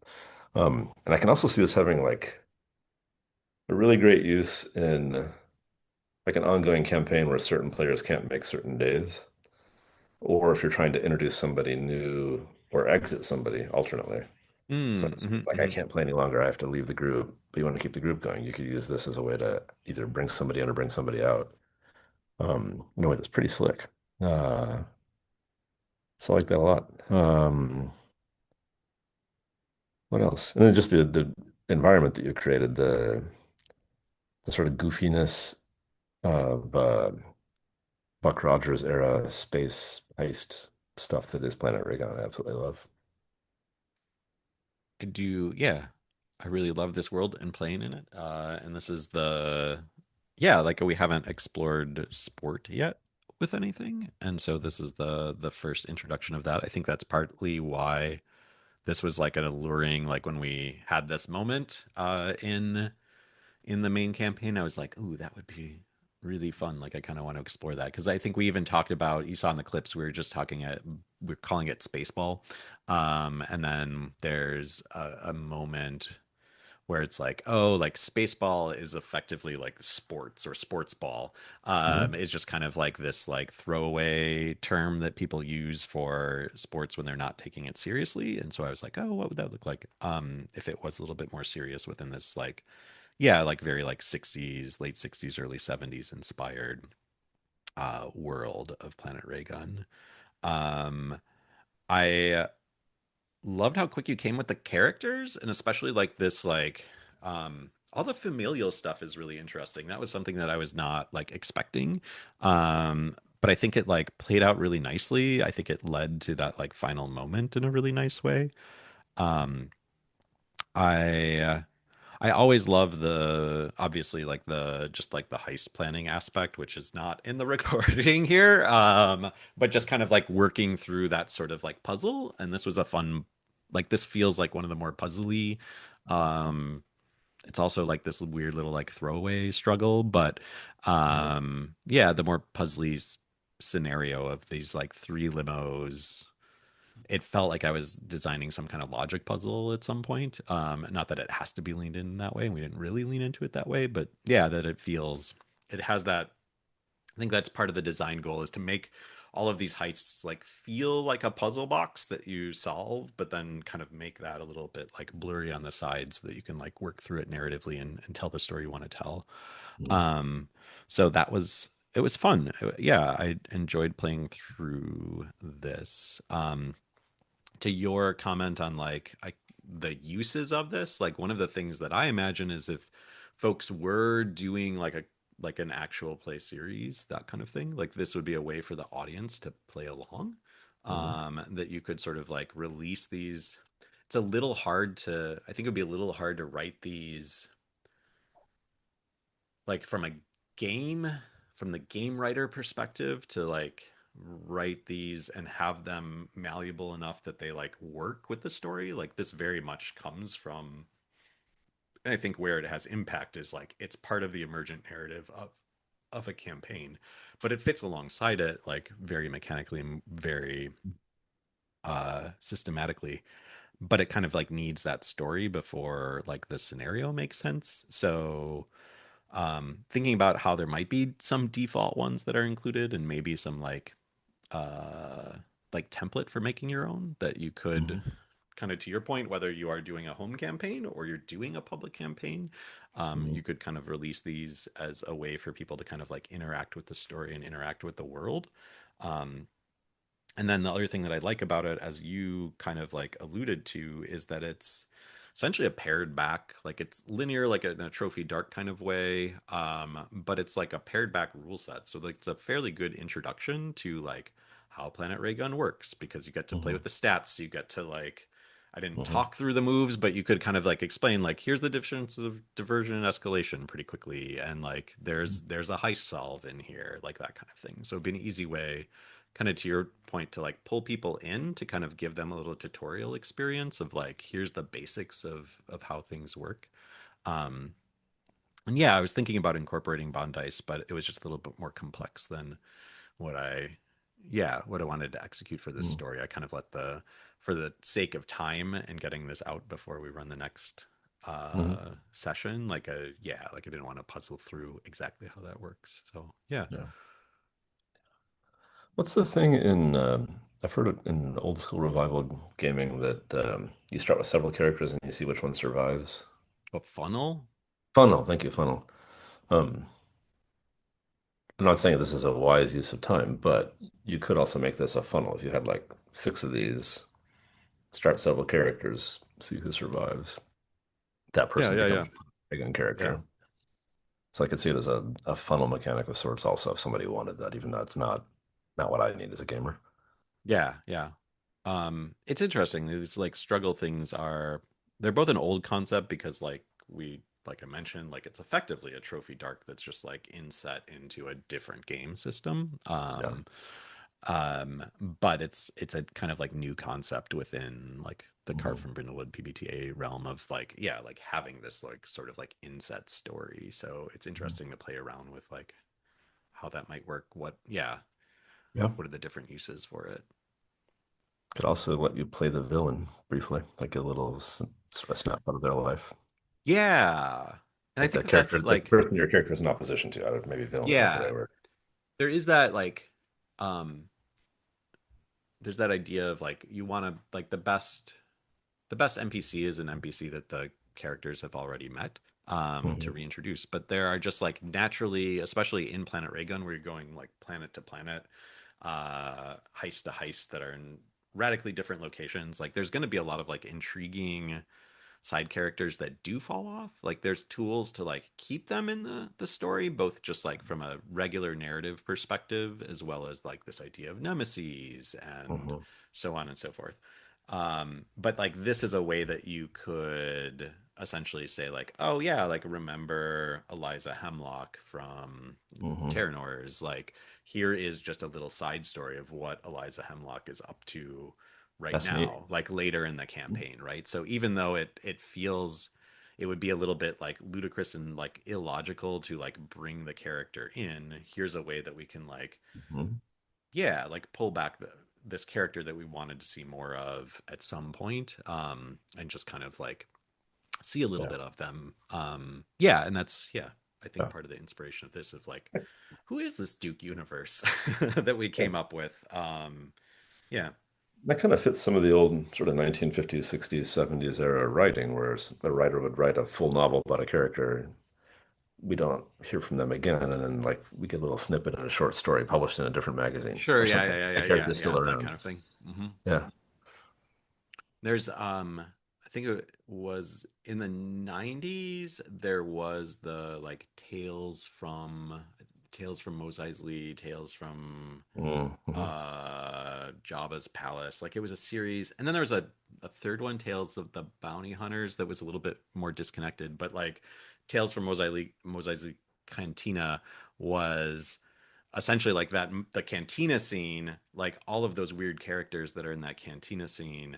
B: And I can also see this having like a really great use in like an ongoing campaign where certain players can't make certain days, or if you're trying to introduce somebody new or exit somebody alternately. So
A: mm,
B: it's like I
A: mhm.
B: can't play any longer. I have to leave the group, but you want to keep the group going. You could use this as a way to either bring somebody in or bring somebody out. In a way that's pretty slick. Uh, so I like that a lot. What else? And then just the environment that you created, the sort of goofiness of Buck Rogers era space heist stuff that is Planet Raygun. I absolutely love.
A: I do yeah. I really love this world and playing in it. And this is the yeah, like we haven't explored sport yet with anything. And so this is the first introduction of that. I think that's partly why this was like an alluring like when we had this moment in the main campaign I was like ooh that would be really fun like I kind of want to explore that because I think we even talked about you saw in the clips we were just talking at we're calling it spaceball and then there's a moment where it's like, oh, like spaceball is effectively like sports or sports ball.
B: Mhm.
A: It's just kind of like this like throwaway term that people use for sports when they're not taking it seriously. And so I was like, oh, what would that look like if it was a little bit more serious within this like, yeah, like very like 60s, late 60s, early 70s inspired world of Planet Raygun. Um, I loved how quick you came with the characters and especially like this like all the familial stuff is really interesting. That was something that I was not like expecting. But I think it like played out really nicely. I think it led to that like final moment in a really nice way. Um I I always love the obviously like the just like the heist planning aspect, which is not in the recording here. But just kind of like working through that sort of like puzzle. And this was a fun like this feels like one of the more puzzly. Um, it's also like this weird little like throwaway struggle, but yeah, the more puzzly scenario of these like three limos it felt like I was designing some kind of logic puzzle at some point. Not that it has to be leaned in that way. We didn't really lean into it that way, but yeah, that it feels it has that. I think that's part of the design goal is to make all of these heists like feel like a puzzle box that you solve, but then kind of make that a little bit like blurry on the side so that you can like work through it narratively and tell the story you want to tell.
B: Mhm.
A: Um, so that was it was fun. Yeah, I enjoyed playing through this. To your comment on the uses of this, like one of the things that I imagine is if folks were doing like an actual play series, that kind of thing, like this would be a way for the audience to play along.
B: Mhm.
A: That you could sort of like release these. It's a little hard to, I think it would be a little hard to write these like from a game from the game writer perspective to like write these and have them malleable enough that they like work with the story. Like this very much comes from, and I think where it has impact is like it's part of the emergent narrative of a campaign, but it fits alongside it like very mechanically and very systematically, but it kind of like needs that story before like the scenario makes sense. So thinking about how there might be some default ones that are included and maybe some uh, like template for making your own that you could
B: Mhm.
A: kind of to your point, whether you are doing a home campaign or you're doing a public campaign,
B: Mhm.
A: you could kind of release these as a way for people to kind of like interact with the story and interact with the world. Um, and then the other thing that I like about it, as you kind of like alluded to, is that it's essentially a pared back, like it's linear, like in a trophy dark kind of way, but it's like a pared back rule set. So like it's a fairly good introduction to like how Planet Raygun works because you get to play with
B: Mhm.
A: the stats. You get to like, I didn't
B: Mhm.
A: talk through the moves, but you could kind of like explain like here's the difference of diversion and escalation pretty quickly, and like there's a heist solve in here, like that kind of thing. So it'd be an easy way kind of to your point to like pull people in to kind of give them a little tutorial experience of like here's the basics of how things work. um and yeah, I was thinking about incorporating bond dice, but it was just a little bit more complex than what I yeah what I wanted to execute for this
B: Mhm.
A: story. I kind of let the for the sake of time and getting this out before we run the next
B: Mhm.
A: session, like a yeah, like I didn't want to puzzle through exactly how that works. So yeah.
B: Yeah. What's the thing in I've heard it in old school revival gaming that you start with several characters and you see which one survives.
A: A funnel.
B: Funnel, thank you, funnel. Um, I'm not saying this is a wise use of time, but you could also make this a funnel if you had like six of these, start several characters, see who survives. That
A: Yeah,
B: person
A: yeah,
B: becomes
A: yeah,
B: a gun
A: yeah.
B: character. So I could see it as a funnel mechanic of sorts also if somebody wanted that, even though it's not what I need as a gamer.
A: Yeah, yeah. It's interesting. These like struggle things are they're both an old concept because like I mentioned, like it's effectively a trophy dark that's just like inset into a different game system.
B: Yeah.
A: But it's a kind of like new concept within like the Carve
B: Hmm.
A: from Brindlewood PBTA realm of like, yeah, like having this like sort of like inset story. So it's interesting to play around with like how that might work. What, yeah,
B: Yeah.
A: what are the different uses for it?
B: Could also let you play the villain briefly, like a little a snapshot of their life.
A: Yeah. And I
B: Like
A: think
B: the
A: that
B: character,
A: that's
B: the
A: like,
B: person your character is in opposition to. I don't, maybe villain's not the
A: yeah,
B: right word.
A: there is that like, um, there's that idea of like, you want to, like, the best NPC is an NPC that the characters have already met, to
B: Hmm.
A: reintroduce. But there are just like naturally, especially in Planet Raygun, where you're going like planet to planet, heist to heist that are in radically different locations. Like, there's going to be a lot of like intriguing side characters that do fall off. Like there's tools to like keep them in the story, both just like from a regular narrative perspective as well as like this idea of nemesis and
B: Hmm.
A: so on and so forth. But like this is a way that you could essentially say like, oh yeah, like remember Eliza Hemlock from
B: Hmm.
A: Terranor's, like here is just a little side story of what Eliza Hemlock is up to right
B: That's neat.
A: now, like later in the campaign, right? So even though it feels it would be a little bit like ludicrous and like illogical to like bring the character in, here's a way that we can like
B: Hmm.
A: yeah, like pull back this character that we wanted to see more of at some point, and just kind of like see a little
B: Yeah.
A: bit of them. Yeah, and that's yeah. I think
B: Yeah.
A: part of the inspiration of this of like, who is this Duke universe that we
B: Yeah.
A: came up with? Yeah,
B: That kind of fits some of the old sort of 1950s, 60s, 70s era writing, where a writer would write a full novel about a character. We don't hear from them again, and then like we get a little snippet in a short story published in a different magazine
A: sure,
B: or
A: yeah,
B: something.
A: yeah, yeah,
B: That
A: yeah, yeah,
B: character is
A: yeah,
B: still
A: that kind
B: around.
A: of thing.
B: Yeah.
A: There's I think it was in the 90s there was the like Tales from Mos Eisley, Tales from
B: Mm-hmm.
A: Jabba's Palace. Like it was a series. And then there was a third one, Tales of the Bounty Hunters, that was a little bit more disconnected, but like Tales from Mos Eisley Cantina was essentially like that the cantina scene, like all of those weird characters that are in that cantina scene,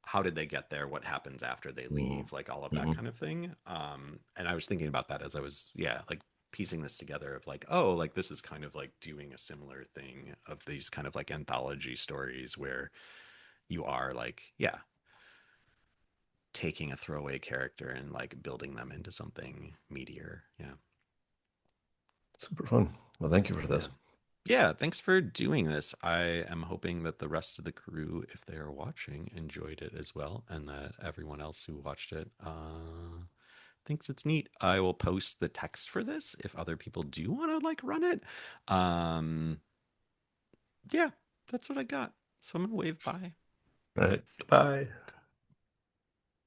A: how did they get there, what happens after they leave, like all of that
B: Mm-hmm.
A: kind of thing. And I was thinking about that as I was, yeah, like piecing this together of like, oh, like this is kind of like doing a similar thing of these kind of like anthology stories where you are like, yeah, taking a throwaway character and like building them into something meatier. Yeah.
B: Super fun. Well, thank you for
A: Yeah.
B: this.
A: Yeah, thanks for doing this. I am hoping that the rest of the crew, if they are watching, enjoyed it as well, and that everyone else who watched it thinks it's neat. I will post the text for this if other people do want to like run it. Um, yeah, that's what I got. So I'm gonna wave bye.
B: All right. Bye.